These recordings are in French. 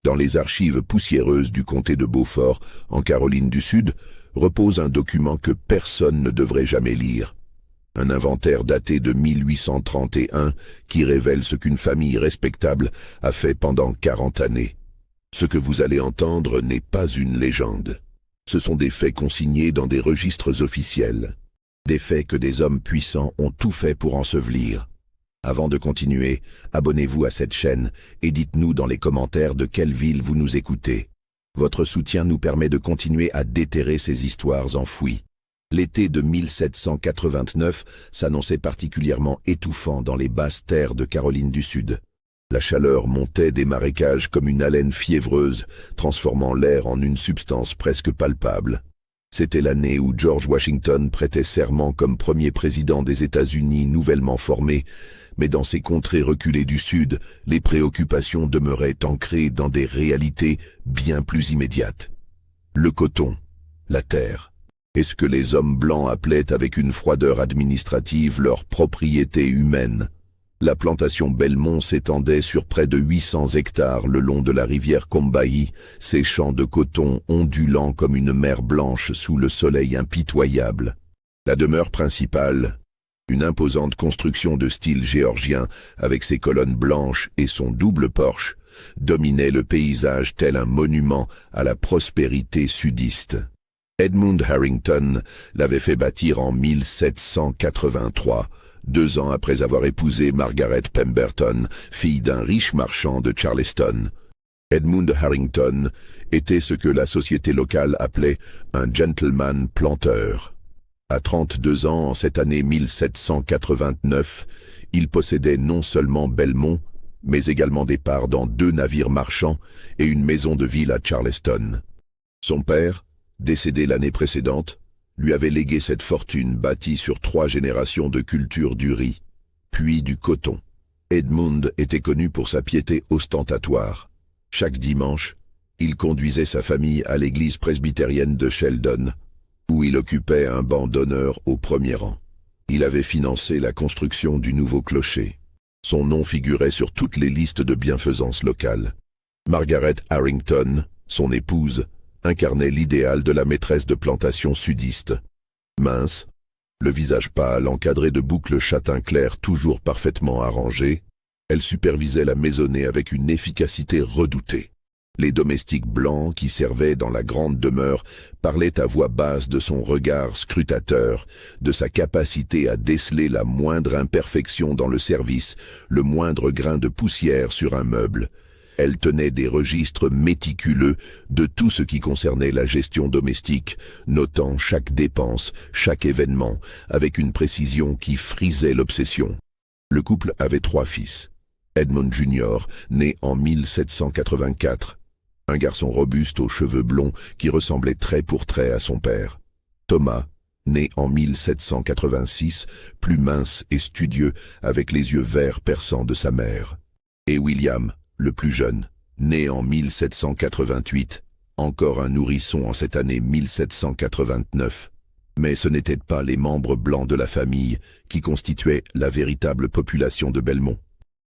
Dans les archives poussiéreuses du comté de Beaufort, en Caroline du Sud, repose un document que personne ne devrait jamais lire. Un inventaire daté de 1831 qui révèle ce qu'une famille respectable a fait pendant 40 années. Ce que vous allez entendre n'est pas une légende. Ce sont des faits consignés dans des registres officiels. Des faits que des hommes puissants ont tout fait pour ensevelir. Avant de continuer, abonnez-vous à cette chaîne et dites-nous dans les commentaires de quelle ville vous nous écoutez. Votre soutien nous permet de continuer à déterrer ces histoires enfouies. L'été de 1789 s'annonçait particulièrement étouffant dans les basses terres de Caroline du Sud. La chaleur montait des marécages comme une haleine fiévreuse, transformant l'air en une substance presque palpable. C'était l'année où George Washington prêtait serment comme premier président des États-Unis nouvellement formé, mais dans ces contrées reculées du Sud, les préoccupations demeuraient ancrées dans des réalités bien plus immédiates. Le coton, la terre, et ce que les hommes blancs appelaient avec une froideur administrative leur propriété humaine. La plantation Belmont s'étendait sur près de 800 hectares le long de la rivière Combahee, ses champs de coton ondulant comme une mer blanche sous le soleil impitoyable. La demeure principale, une imposante construction de style géorgien avec ses colonnes blanches et son double porche, dominait le paysage tel un monument à la prospérité sudiste. Edmund Harrington l'avait fait bâtir en 1783, 2 ans après avoir épousé Margaret Pemberton, fille d'un riche marchand de Charleston. Edmund Harrington était ce que la société locale appelait un gentleman planteur. À 32 ans, en cette année 1789, il possédait non seulement Belmont, mais également des parts dans 2 navires marchands et une maison de ville à Charleston. Son père, décédé l'année précédente, lui avait légué cette fortune bâtie sur 3 générations de culture du riz, puis du coton. Edmund était connu pour sa piété ostentatoire. Chaque dimanche, il conduisait sa famille à l'église presbytérienne de Sheldon, où il occupait un banc d'honneur au premier rang. Il avait financé la construction du nouveau clocher. Son nom figurait sur toutes les listes de bienfaisance locale. Margaret Harrington, son épouse, incarnait l'idéal de la maîtresse de plantation sudiste. Mince, le visage pâle encadré de boucles châtain clair toujours parfaitement arrangées, elle supervisait la maisonnée avec une efficacité redoutée. Les domestiques blancs qui servaient dans la grande demeure parlaient à voix basse de son regard scrutateur, de sa capacité à déceler la moindre imperfection dans le service, le moindre grain de poussière sur un meuble. Elle tenait des registres méticuleux de tout ce qui concernait la gestion domestique, notant chaque dépense, chaque événement, avec une précision qui frisait l'obsession. Le couple avait 3 fils. Edmund Jr., né en 1784, un garçon robuste aux cheveux blonds qui ressemblait trait pour trait à son père. Thomas, né en 1786, plus mince et studieux avec les yeux verts perçants de sa mère. Et William, le plus jeune, né en 1788, encore un nourrisson en cette année 1789. Mais ce n'étaient pas les membres blancs de la famille qui constituaient la véritable population de Belmont.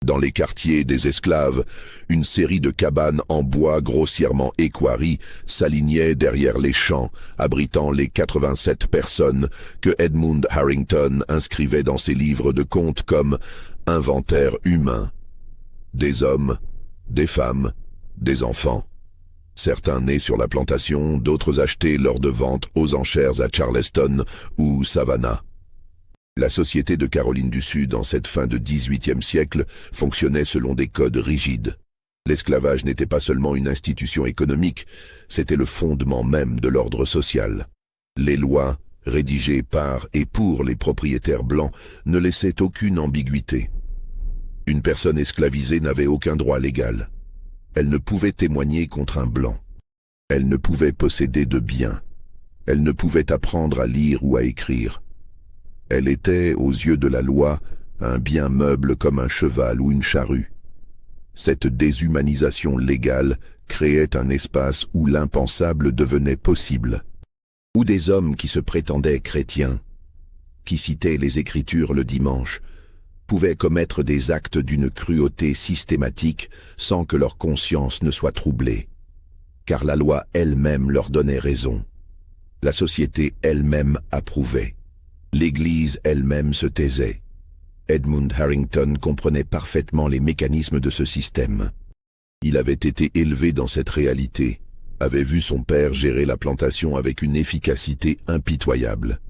Dans les quartiers des esclaves, une série de cabanes en bois grossièrement équarries s'alignaient derrière les champs, abritant les 87 personnes que Edmund Harrington inscrivait dans ses livres de comptes comme « inventaire humain ». Des hommes, des femmes, des enfants. Certains nés sur la plantation, d'autres achetés lors de ventes aux enchères à Charleston ou Savannah. La société de Caroline du Sud en cette fin de XVIIIe siècle fonctionnait selon des codes rigides. L'esclavage n'était pas seulement une institution économique, c'était le fondement même de l'ordre social. Les lois, rédigées par et pour les propriétaires blancs, ne laissaient aucune ambiguïté. Une personne esclavisée n'avait aucun droit légal. Elle ne pouvait témoigner contre un blanc. Elle ne pouvait posséder de biens. Elle ne pouvait apprendre à lire ou à écrire. Elle était, aux yeux de la loi, un bien meuble comme un cheval ou une charrue. Cette déshumanisation légale créait un espace où l'impensable devenait possible, où des hommes qui se prétendaient chrétiens, qui citaient les Écritures le dimanche, pouvaient commettre des actes d'une cruauté systématique sans que leur conscience ne soit troublée, car la loi elle-même leur donnait raison. La société elle-même approuvait. L'Église elle-même se taisait. Edmund Harrington comprenait parfaitement les mécanismes de ce système. Il avait été élevé dans cette réalité, avait vu son père gérer la plantation avec une efficacité impitoyable.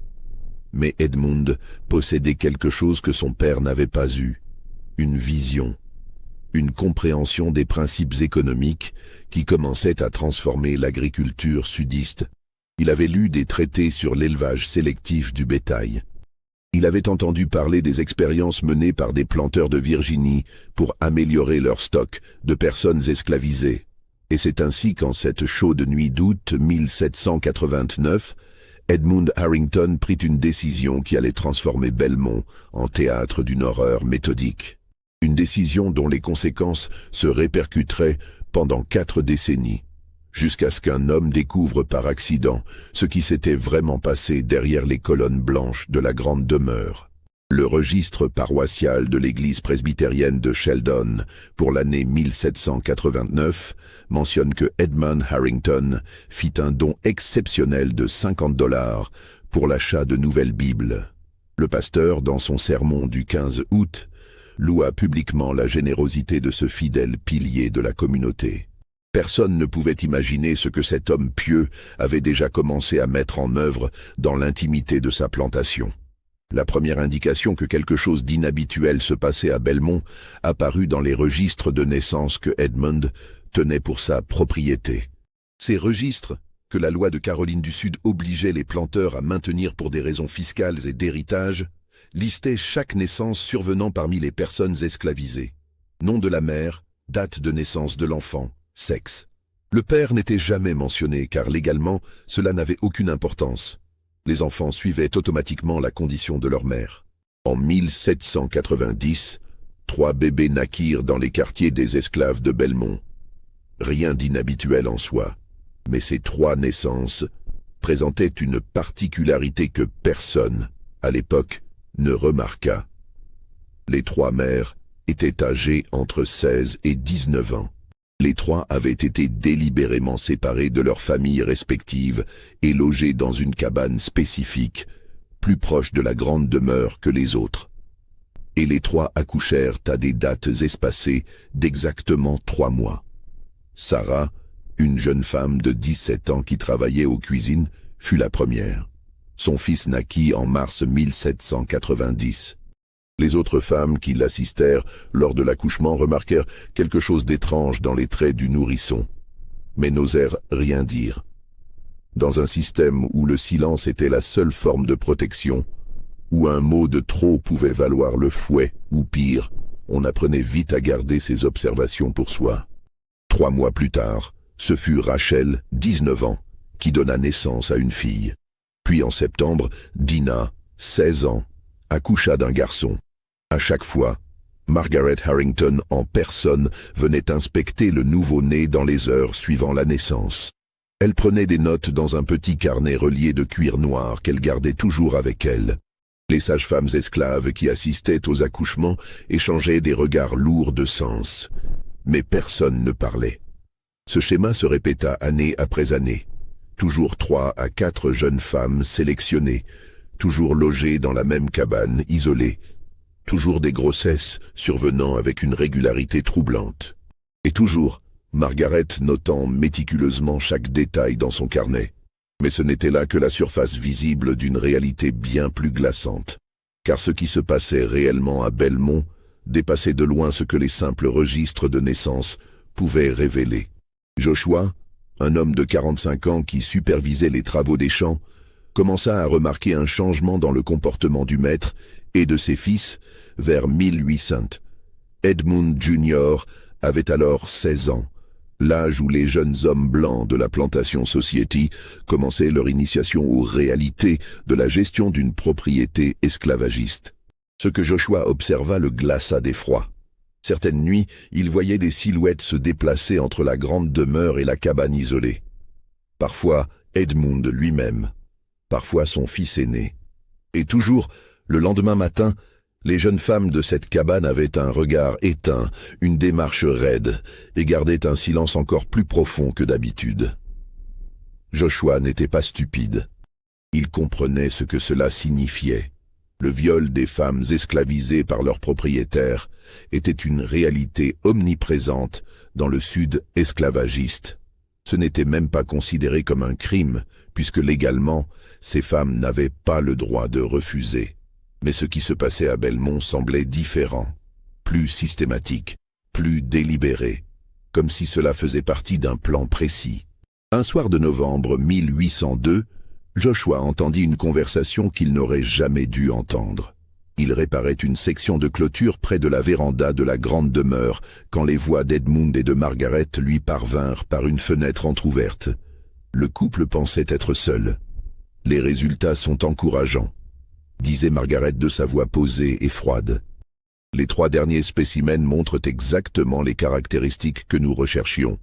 Mais Edmund possédait quelque chose que son père n'avait pas eu, une vision, une compréhension des principes économiques qui commençaient à transformer l'agriculture sudiste. Il avait lu des traités sur l'élevage sélectif du bétail. Il avait entendu parler des expériences menées par des planteurs de Virginie pour améliorer leur stock de personnes esclavisées. Et c'est ainsi qu'en cette chaude nuit d'août 1789, Edmund Harrington prit une décision qui allait transformer Belmont en théâtre d'une horreur méthodique. Une décision dont les conséquences se répercuteraient pendant 4 décennies, jusqu'à ce qu'un homme découvre par accident ce qui s'était vraiment passé derrière les colonnes blanches de la grande demeure. Le registre paroissial de l'église presbytérienne de Sheldon pour l'année 1789 mentionne que Edmund Harrington fit un don exceptionnel de $50 pour l'achat de nouvelles Bibles. Le pasteur, dans son sermon du 15 août, loua publiquement la générosité de ce fidèle pilier de la communauté. Personne ne pouvait imaginer ce que cet homme pieux avait déjà commencé à mettre en œuvre dans l'intimité de sa plantation. La première indication que quelque chose d'inhabituel se passait à Belmont apparut dans les registres de naissance que Edmund tenait pour sa propriété. Ces registres, que la loi de Caroline du Sud obligeait les planteurs à maintenir pour des raisons fiscales et d'héritage, listaient chaque naissance survenant parmi les personnes esclavisées. Nom de la mère, date de naissance de l'enfant, sexe. Le père n'était jamais mentionné car légalement, cela n'avait aucune importance. Les enfants suivaient automatiquement la condition de leur mère. En 1790, 3 bébés naquirent dans les quartiers des esclaves de Belmont. Rien d'inhabituel en soi, mais ces 3 naissances présentaient une particularité que personne, à l'époque, ne remarqua. Les 3 mères étaient âgées entre 16 et 19 ans. Les 3 avaient été délibérément séparés de leurs familles respectives et logés dans une cabane spécifique, plus proche de la grande demeure que les autres. Et les 3 accouchèrent à des dates espacées d'exactement 3 mois. Sarah, une jeune femme de 17 ans qui travaillait aux cuisines, fut la première. Son fils naquit en mars 1790. Les autres femmes qui l'assistèrent lors de l'accouchement remarquèrent quelque chose d'étrange dans les traits du nourrisson, mais n'osèrent rien dire. Dans un système où le silence était la seule forme de protection, où un mot de trop pouvait valoir le fouet, ou pire, on apprenait vite à garder ses observations pour soi. 3 mois plus tard, ce fut Rachel, 19 ans, qui donna naissance à une fille. Puis en septembre, Dina, 16 ans, accoucha d'un garçon. À chaque fois, Margaret Harrington en personne venait inspecter le nouveau-né dans les heures suivant la naissance. Elle prenait des notes dans un petit carnet relié de cuir noir qu'elle gardait toujours avec elle. Les sages-femmes esclaves qui assistaient aux accouchements échangeaient des regards lourds de sens. Mais personne ne parlait. Ce schéma se répéta année après année. Toujours 3 à 4 jeunes femmes sélectionnées, toujours logées dans la même cabane isolée. Toujours des grossesses survenant avec une régularité troublante. Et toujours, Margaret notant méticuleusement chaque détail dans son carnet. Mais ce n'était là que la surface visible d'une réalité bien plus glaçante. Car ce qui se passait réellement à Belmont dépassait de loin ce que les simples registres de naissance pouvaient révéler. Joshua, un homme de 45 ans qui supervisait les travaux des champs, commença à remarquer un changement dans le comportement du maître et de ses fils vers 1800. Edmund Jr. avait alors 16 ans, l'âge où les jeunes hommes blancs de la Plantation Society commençaient leur initiation aux réalités de la gestion d'une propriété esclavagiste. Ce que Joshua observa le glaça d'effroi. Certaines nuits, il voyait des silhouettes se déplacer entre la grande demeure et la cabane isolée. Parfois, Edmund lui-même. Parfois son fils aîné. Et toujours, le lendemain matin, Les jeunes femmes de cette cabane avaient un regard éteint, une démarche raide, et gardaient un silence encore plus profond que d'habitude. Joshua n'était pas stupide. Il comprenait ce que cela signifiait. Le viol des femmes esclavisées par leurs propriétaires était une réalité omniprésente dans le Sud esclavagiste. Ce n'était même pas considéré comme un crime, puisque légalement, ces femmes n'avaient pas le droit de refuser. Mais ce qui se passait à Belmont semblait différent, plus systématique, plus délibéré, comme si cela faisait partie d'un plan précis. Un soir de novembre 1802, Joshua entendit une conversation qu'il n'aurait jamais dû entendre. Il réparait une section de clôture près de la véranda de la grande demeure quand les voix d'Edmund et de Margaret lui parvinrent par une fenêtre entr'ouverte. Le couple pensait être seul. « Les résultats sont encourageants », disait Margaret de sa voix posée et froide. « Les 3 derniers spécimens montrent exactement les caractéristiques que nous recherchions.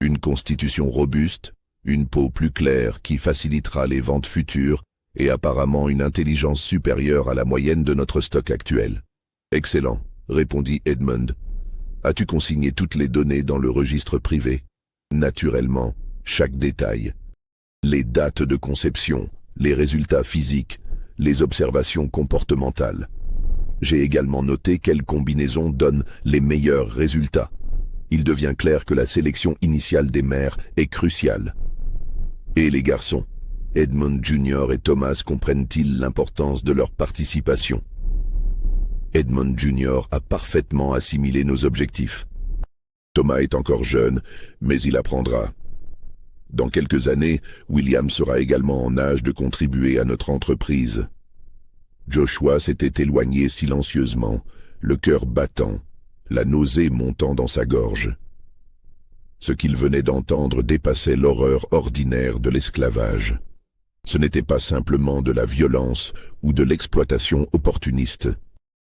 Une constitution robuste, une peau plus claire qui facilitera les ventes futures et apparemment une intelligence supérieure à la moyenne de notre stock actuel. »« Excellent, » répondit Edmund. « As-tu consigné toutes les données dans le registre privé ?»« Naturellement, chaque détail. Les dates de conception, les résultats physiques, les observations comportementales. J'ai également noté quelles combinaisons donnent les meilleurs résultats. Il devient clair que la sélection initiale des mères est cruciale. » Et les garçons, Edmund Jr. et Thomas comprennent-ils l'importance de leur participation? Edmund Jr. a parfaitement assimilé nos objectifs. Thomas est encore jeune, mais il apprendra. Dans quelques années, William sera également en âge de contribuer à notre entreprise. Joshua s'était éloigné silencieusement, le cœur battant, la nausée montant dans sa gorge. Ce qu'il venait d'entendre dépassait l'horreur ordinaire de l'esclavage. Ce n'était pas simplement de la violence ou de l'exploitation opportuniste.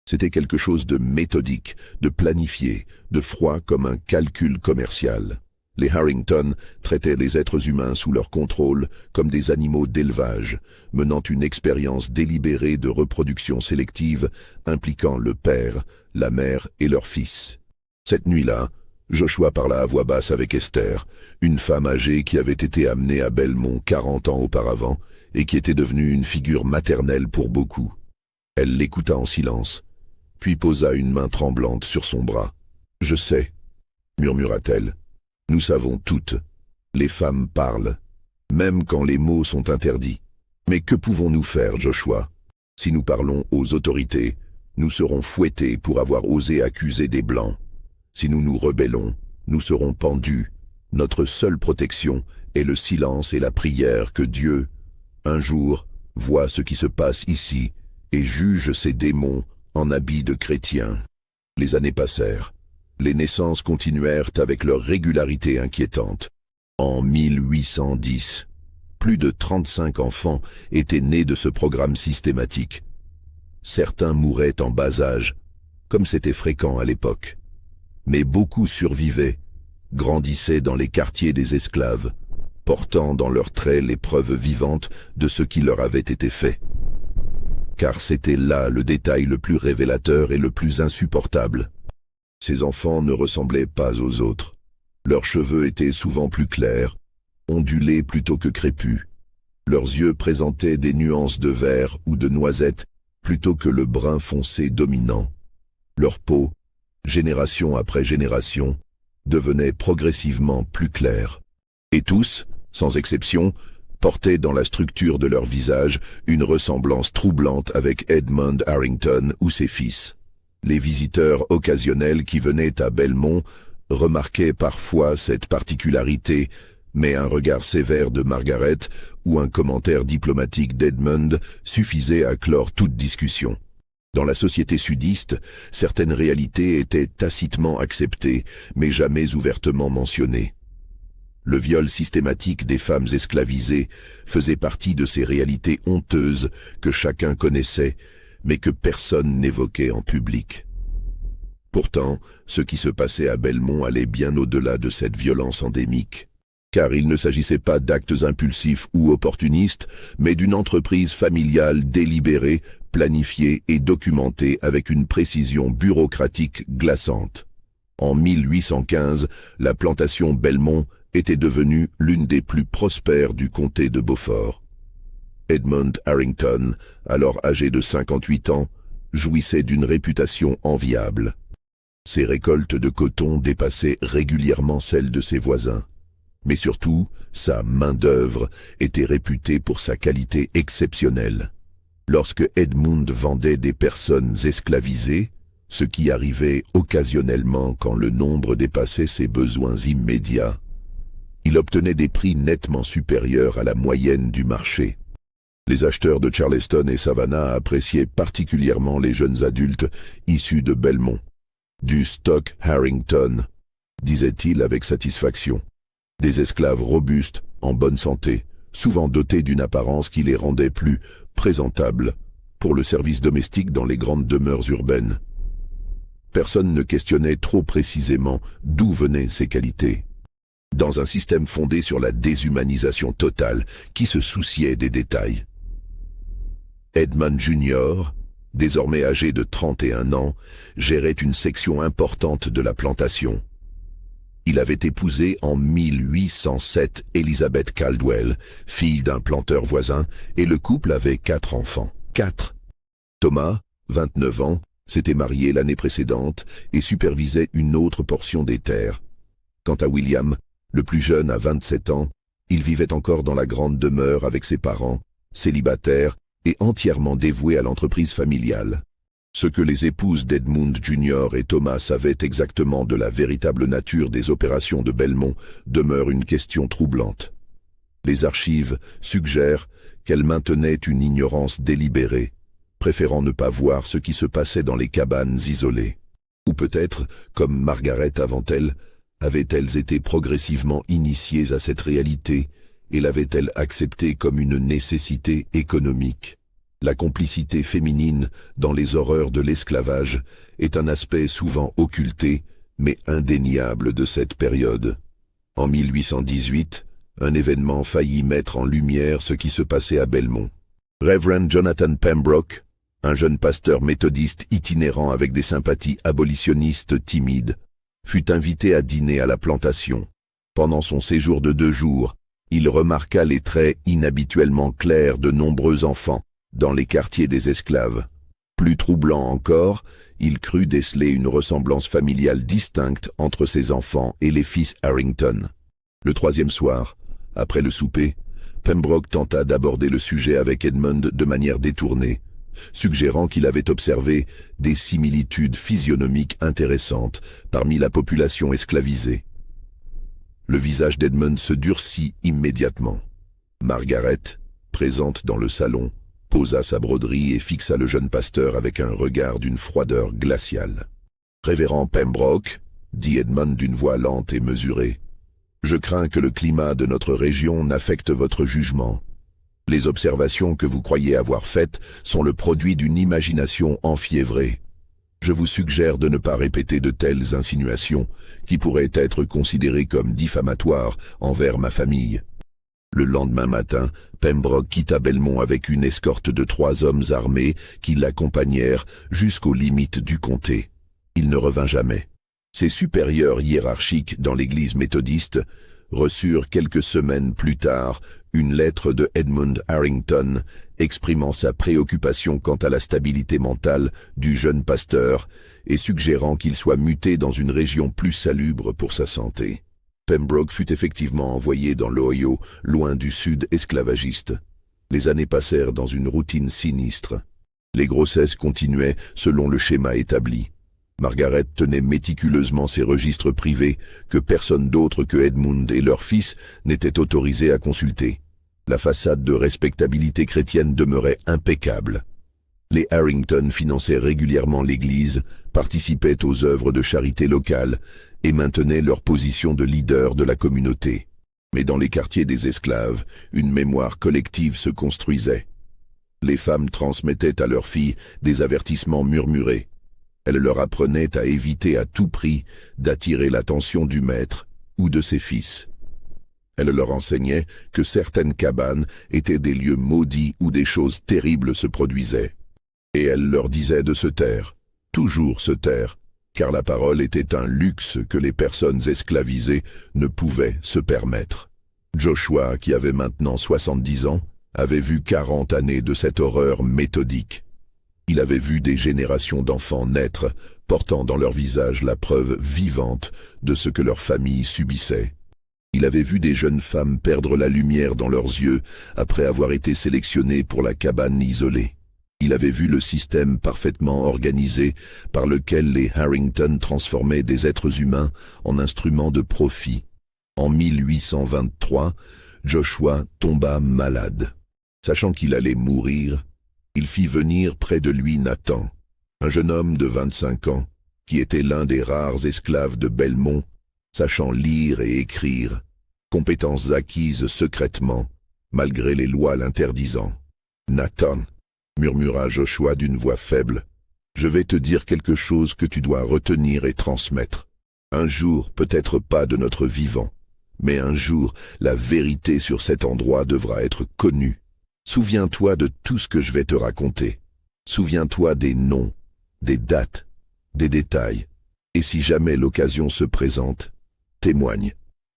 C'était quelque chose de méthodique, de planifié, de froid comme un calcul commercial. Les Harrington traitaient les êtres humains sous leur contrôle comme des animaux d'élevage, menant une expérience délibérée de reproduction sélective impliquant le père, la mère et leur fils. Cette nuit-là, Joshua parla à voix basse avec Esther, une femme âgée qui avait été amenée à Belmont 40 ans auparavant et qui était devenue une figure maternelle pour beaucoup. Elle l'écouta en silence, puis posa une main tremblante sur son bras. « Je sais, » murmura-t-elle. « Nous savons toutes. Les femmes parlent, même quand les mots sont interdits. Mais que pouvons-nous faire, Joshua? Si nous parlons aux autorités, nous serons fouettés pour avoir osé accuser des Blancs. Si nous nous rebellons, nous serons pendus. Notre seule protection est le silence et la prière que Dieu, un jour, voit ce qui se passe ici et juge ces démons en habits de chrétiens. » Les années passèrent. Les naissances continuèrent avec leur régularité inquiétante. En 1810, plus de 35 enfants étaient nés de ce programme systématique. Certains mouraient en bas âge, comme c'était fréquent à l'époque. Mais beaucoup survivaient, grandissaient dans les quartiers des esclaves, portant dans leurs traits les preuves vivantes de ce qui leur avait été fait. Car c'était là le détail le plus révélateur et le plus insupportable. Ces enfants ne ressemblaient pas aux autres. Leurs cheveux étaient souvent plus clairs, ondulés plutôt que crépus. Leurs yeux présentaient des nuances de vert ou de noisette plutôt que le brun foncé dominant. Leur peau, génération après génération, devenait progressivement plus claire. Et tous, sans exception, portaient dans la structure de leur visage une ressemblance troublante avec Edmund Harrington ou ses fils. Les visiteurs occasionnels qui venaient à Belmont remarquaient parfois cette particularité, mais un regard sévère de Margaret ou un commentaire diplomatique d'Edmund suffisait à clore toute discussion. Dans la société sudiste, certaines réalités étaient tacitement acceptées, mais jamais ouvertement mentionnées. Le viol systématique des femmes esclavisées faisait partie de ces réalités honteuses que chacun connaissait, mais que personne n'évoquait en public. Pourtant, ce qui se passait à Belmont allait bien au-delà de cette violence endémique. car il ne s'agissait pas d'actes impulsifs ou opportunistes, mais d'une entreprise familiale délibérée, planifiée et documentée avec une précision bureaucratique glaçante. En 1815, la plantation Belmont était devenue l'une des plus prospères du comté de Beaufort. Edmund Harrington, alors âgé de 58 ans, jouissait d'une réputation enviable. Ses récoltes de coton dépassaient régulièrement celles de ses voisins. Mais surtout, sa main-d'œuvre était réputée pour sa qualité exceptionnelle. Lorsque Edmund vendait des personnes esclavisées, ce qui arrivait occasionnellement quand le nombre dépassait ses besoins immédiats, il obtenait des prix nettement supérieurs à la moyenne du marché. Les acheteurs de Charleston et Savannah appréciaient particulièrement les jeunes adultes issus de Belmont. Du stock Harrington, disait-il avec satisfaction. Des esclaves robustes, en bonne santé, souvent dotés d'une apparence qui les rendait plus présentables pour le service domestique dans les grandes demeures urbaines. Personne ne questionnait trop précisément d'où venaient ces qualités. Dans un système fondé sur la déshumanisation totale, qui se souciait des détails. Edmund Jr., désormais âgé de 31 ans, gérait une section importante de la plantation. Il avait épousé en 1807 Elizabeth Caldwell, fille d'un planteur voisin, et le couple avait 4 enfants. 4. Thomas, 29 ans, s'était marié l'année précédente et supervisait une autre portion des terres. Quant à William, le plus jeune à 27 ans, il vivait encore dans la grande demeure avec ses parents, célibataires et entièrement dévoués à l'entreprise familiale. Ce que les épouses d'Edmund Jr. et Thomas savaient exactement de la véritable nature des opérations de Belmont demeure une question troublante. Les archives suggèrent qu'elles maintenaient une ignorance délibérée, préférant ne pas voir ce qui se passait dans les cabanes isolées. Ou peut-être, comme Margaret avant elle, avaient-elles été progressivement initiées à cette réalité et l'avaient-elle acceptée comme une nécessité économique. La complicité féminine dans les horreurs de l'esclavage est un aspect souvent occulté, mais indéniable de cette période. En 1818, un événement faillit mettre en lumière ce qui se passait à Belmont. Reverend Jonathan Pembroke, un jeune pasteur méthodiste itinérant avec des sympathies abolitionnistes timides, fut invité à dîner à la plantation. Pendant son séjour de 2 jours, il remarqua les traits inhabituellement clairs de nombreux enfants dans les quartiers des esclaves. Plus troublant encore, il crut déceler une ressemblance familiale distincte entre ses enfants et les fils Harrington. Le 3e soir, après le souper, Pembroke tenta d'aborder le sujet avec Edmund de manière détournée, suggérant qu'il avait observé des similitudes physionomiques intéressantes parmi la population esclavisée. Le visage d'Edmund se durcit immédiatement. Margaret, présente dans le salon, posa sa broderie et fixa le jeune pasteur avec un regard d'une froideur glaciale. « Révérend Pembroke, » dit Edmund d'une voix lente et mesurée, « je crains que le climat de notre région n'affecte votre jugement. Les observations que vous croyez avoir faites sont le produit d'une imagination enfiévrée. Je vous suggère de ne pas répéter de telles insinuations qui pourraient être considérées comme diffamatoires envers ma famille. » Le lendemain matin, Pembroke quitta Belmont avec une escorte de 3 hommes armés qui l'accompagnèrent jusqu'aux limites du comté. Il ne revint jamais. Ses supérieurs hiérarchiques dans l'église méthodiste reçurent quelques semaines plus tard une lettre de Edmund Harrington exprimant sa préoccupation quant à la stabilité mentale du jeune pasteur et suggérant qu'il soit muté dans une région plus salubre pour sa santé. Pembroke fut effectivement envoyé dans l'Ohio, loin du sud esclavagiste. Les années passèrent dans une routine sinistre. Les grossesses continuaient selon le schéma établi. Margaret tenait méticuleusement ses registres privés que personne d'autre que Edmund et leur fils n'était autorisé à consulter. La façade de respectabilité chrétienne demeurait impeccable. Les Harrington finançaient régulièrement l'Église, participaient aux œuvres de charité locales et maintenaient leur position de leader de la communauté. Mais dans les quartiers des esclaves, une mémoire collective se construisait. Les femmes transmettaient à leurs filles des avertissements murmurés. Elles leur apprenaient à éviter à tout prix d'attirer l'attention du maître ou de ses fils. Elle leur enseignait que certaines cabanes étaient des lieux maudits où des choses terribles se produisaient. Et elle leur disait de se taire, toujours se taire, car la parole était un luxe que les personnes esclavisées ne pouvaient se permettre. Joshua, qui avait maintenant 70 ans, avait vu 40 années de cette horreur méthodique. Il avait vu des générations d'enfants naître, portant dans leur visage la preuve vivante de ce que leur famille subissait. Il avait vu des jeunes femmes perdre la lumière dans leurs yeux après avoir été sélectionnées pour la cabane isolée. Il avait vu le système parfaitement organisé par lequel les Harrington transformaient des êtres humains en instruments de profit. En 1823, Joshua tomba malade. Sachant qu'il allait mourir, il fit venir près de lui Nathan, un jeune homme de 25 ans, qui était l'un des rares esclaves de Belmont, sachant lire et écrire, compétences acquises secrètement, malgré les lois l'interdisant. « Nathan, » murmura Joshua d'une voix faible, « je vais te dire quelque chose que tu dois retenir et transmettre. Un jour, peut-être pas de notre vivant, mais un jour, la vérité sur cet endroit devra être connue. Souviens-toi de tout ce que je vais te raconter. Souviens-toi des noms, des dates, des détails. Et si jamais l'occasion se présente, témoigne.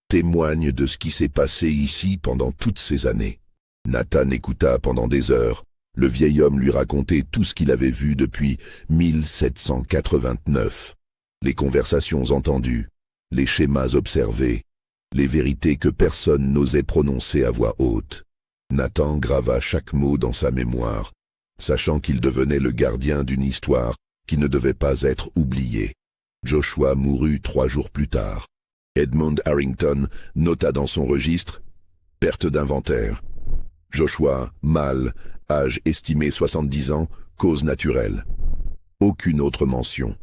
Témoigne de ce qui s'est passé ici pendant toutes ces années. » Nathan écouta pendant des heures. Le vieil homme lui racontait tout ce qu'il avait vu depuis 1789. Les conversations entendues, les schémas observés, les vérités que personne n'osait prononcer à voix haute. Nathan grava chaque mot dans sa mémoire, sachant qu'il devenait le gardien d'une histoire qui ne devait pas être oubliée. Joshua mourut 3 jours plus tard. Edmund Harrington nota dans son registre « Perte d'inventaire ». Joshua, mâle, âge estimé 70 ans, cause naturelle. Aucune autre mention.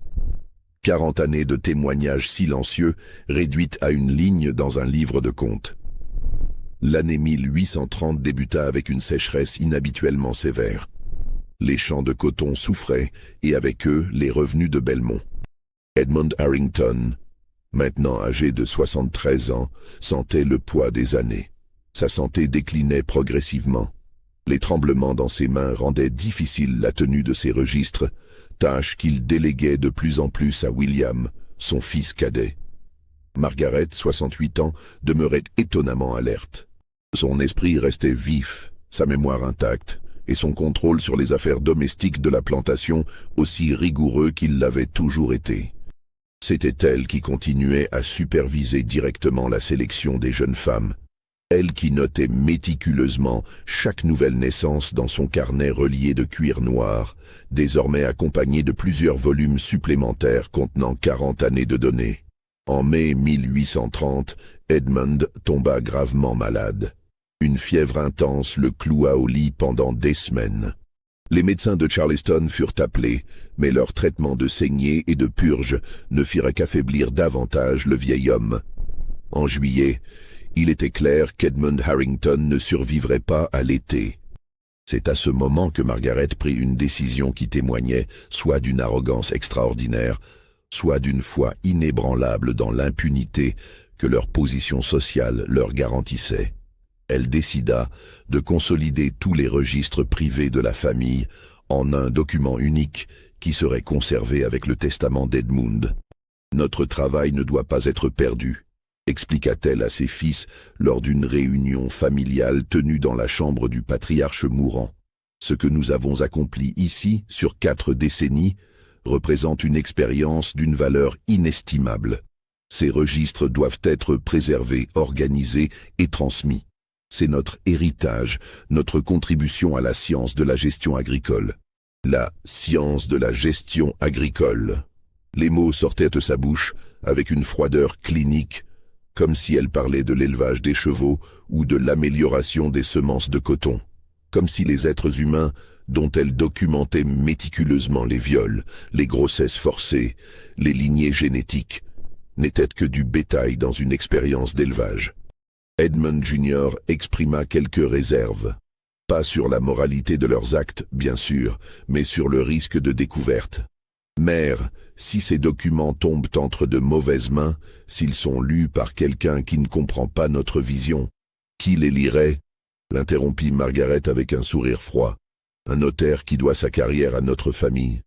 40 années de témoignages silencieux réduites à une ligne dans un livre de comptes. L'année 1830 débuta avec une sécheresse inhabituellement sévère. Les champs de coton souffraient et avec eux les revenus de Belmont. Edmund Harrington, maintenant âgé de 73 ans, sentait le poids des années. Sa santé déclinait progressivement. Les tremblements dans ses mains rendaient difficile la tenue de ses registres, tâche qu'il déléguait de plus en plus à William, son fils cadet. Margaret, 68 ans, demeurait étonnamment alerte. Son esprit restait vif, sa mémoire intacte, et son contrôle sur les affaires domestiques de la plantation aussi rigoureux qu'il l'avait toujours été. C'était elle qui continuait à superviser directement la sélection des jeunes femmes. Elle qui notait méticuleusement chaque nouvelle naissance dans son carnet relié de cuir noir, désormais accompagné de plusieurs volumes supplémentaires contenant 40 années de données. En mai 1830, Edmund tomba gravement malade. Une fièvre intense le cloua au lit pendant des semaines. Les médecins de Charleston furent appelés, mais leur traitement de saignée et de purge ne firent qu'affaiblir davantage le vieil homme. En juillet, il était clair qu'Edmund Harrington ne survivrait pas à l'été. C'est à ce moment que Margaret prit une décision qui témoignait soit d'une arrogance extraordinaire, soit d'une foi inébranlable dans l'impunité que leur position sociale leur garantissait. Elle décida de consolider tous les registres privés de la famille en un document unique qui serait conservé avec le testament d'Edmund. « Notre travail ne doit pas être perdu », expliqua-t-elle à ses fils lors d'une réunion familiale tenue dans la chambre du patriarche mourant. Ce que nous avons accompli ici, sur 4 décennies, représente une expérience d'une valeur inestimable. Ces registres doivent être préservés, organisés et transmis. C'est notre héritage, notre contribution à la science de la gestion agricole. La science de la gestion agricole. Les mots sortaient de sa bouche avec une froideur clinique, comme si elle parlait de l'élevage des chevaux ou de l'amélioration des semences de coton, comme si les êtres humains, dont elle documentait méticuleusement les viols, les grossesses forcées, les lignées génétiques, n'étaient que du bétail dans une expérience d'élevage. Edmund Jr. exprima quelques réserves, pas sur la moralité de leurs actes, bien sûr, mais sur le risque de découverte. Mère, si ces documents tombent entre de mauvaises mains, s'ils sont lus par quelqu'un qui ne comprend pas notre vision, qui les lirait? L'interrompit Margaret avec un sourire froid. Un notaire qui doit sa carrière à notre famille.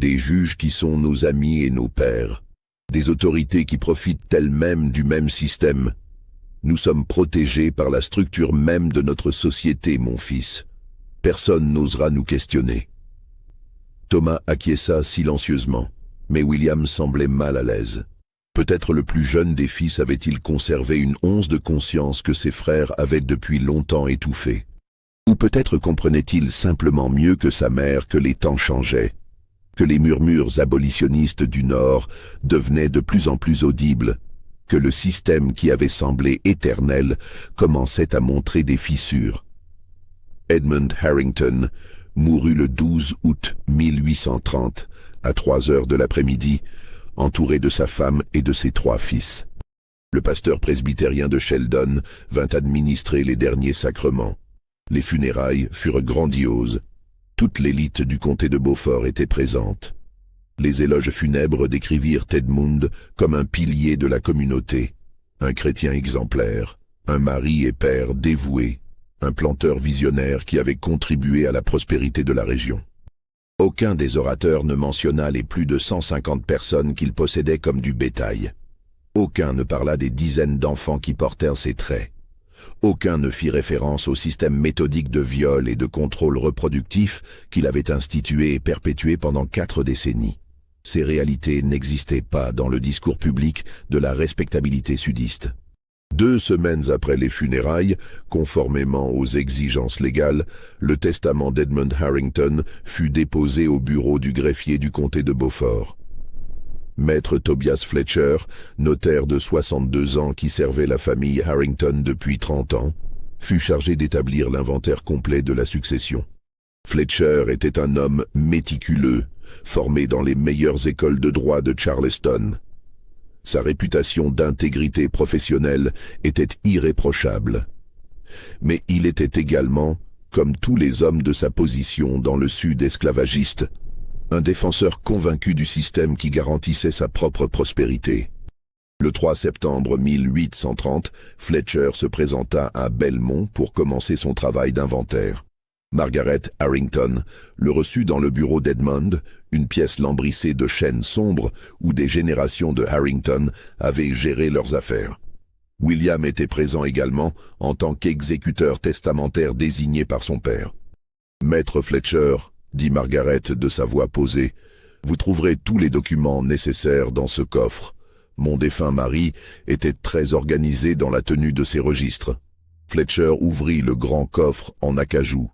Des juges qui sont nos amis et nos pères. Des autorités qui profitent elles-mêmes du même système. Nous sommes protégés par la structure même de notre société, mon fils. Personne n'osera nous questionner. Thomas acquiesça silencieusement, mais William semblait mal à l'aise. Peut-être le plus jeune des fils avait-il conservé une once de conscience que ses frères avaient depuis longtemps étouffée. Ou peut-être comprenait-il simplement mieux que sa mère que les temps changeaient, que les murmures abolitionnistes du Nord devenaient de plus en plus audibles, que le système qui avait semblé éternel commençait à montrer des fissures. Edmund Harrington mourut le 12 août 1830, à 3 heures de l'après-midi, entouré de sa femme et de ses 3 fils. Le pasteur presbytérien de Sheldon vint administrer les derniers sacrements. Les funérailles furent grandioses. Toute l'élite du comté de Beaufort était présente. Les éloges funèbres décrivirent Edmund comme un pilier de la communauté, un chrétien exemplaire, un mari et père dévoué, un planteur visionnaire qui avait contribué à la prospérité de la région. Aucun des orateurs ne mentionna les plus de 150 personnes qu'il possédait comme du bétail. Aucun ne parla des dizaines d'enfants qui portèrent ses traits. Aucun ne fit référence au système méthodique de viol et de contrôle reproductif qu'il avait institué et perpétué pendant 4 décennies. Ces réalités n'existaient pas dans le discours public de la respectabilité sudiste. 2 semaines après les funérailles, conformément aux exigences légales, le testament d'Edmund Harrington fut déposé au bureau du greffier du comté de Beaufort. Maître Tobias Fletcher, notaire de 62 ans qui servait la famille Harrington depuis 30 ans, fut chargé d'établir l'inventaire complet de la succession. Fletcher était un homme méticuleux, formé dans les meilleures écoles de droit de Charleston. Sa réputation d'intégrité professionnelle était irréprochable. Mais il était également, comme tous les hommes de sa position dans le sud esclavagiste, un défenseur convaincu du système qui garantissait sa propre prospérité. Le 3 septembre 1830, Fletcher se présenta à Belmont pour commencer son travail d'inventaire. Margaret Harrington le reçut dans le bureau d'Edmund, une pièce lambrissée de chênes sombres où des générations de Harrington avaient géré leurs affaires. William était présent également en tant qu'exécuteur testamentaire désigné par son père. « Maître Fletcher », dit Margaret de sa voix posée, « vous trouverez tous les documents nécessaires dans ce coffre. Mon défunt mari était très organisé dans la tenue de ses registres. » Fletcher ouvrit le grand coffre en acajou.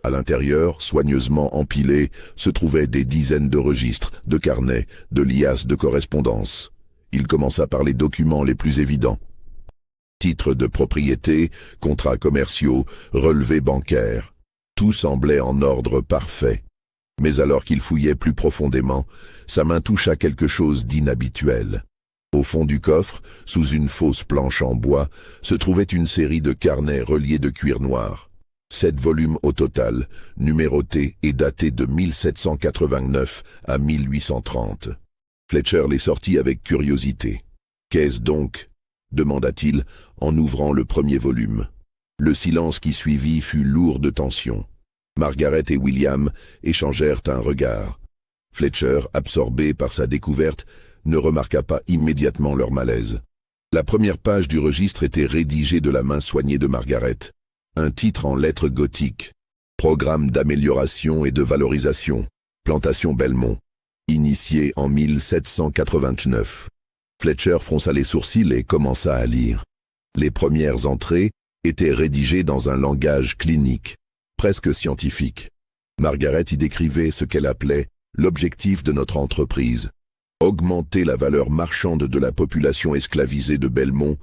À l'intérieur, soigneusement empilés, se trouvaient des dizaines de registres, de carnets, de liasses de correspondance. Il commença par les documents les plus évidents. Titres de propriété, contrats commerciaux, relevés bancaires. Tout semblait en ordre parfait. Mais alors qu'il fouillait plus profondément, sa main toucha quelque chose d'inhabituel. Au fond du coffre, sous une fausse planche en bois, se trouvait une série de carnets reliés de cuir noir. 7 volumes au total, numérotés et datés de 1789 à 1830. Fletcher les sortit avec curiosité. « Qu'est-ce donc ?» demanda-t-il en ouvrant le premier volume. Le silence qui suivit fut lourd de tension. Margaret et William échangèrent un regard. Fletcher, absorbé par sa découverte, ne remarqua pas immédiatement leur malaise. La première page du registre était rédigée de la main soignée de Margaret. Un titre en lettres gothiques. Programme d'amélioration et de valorisation. Plantation Belmont. Initié en 1789. Fletcher fronça les sourcils et commença à lire. Les premières entrées étaient rédigées dans un langage clinique, presque scientifique. Margaret y décrivait ce qu'elle appelait l'objectif de notre entreprise. Augmenter la valeur marchande de la population esclavisée de Belmont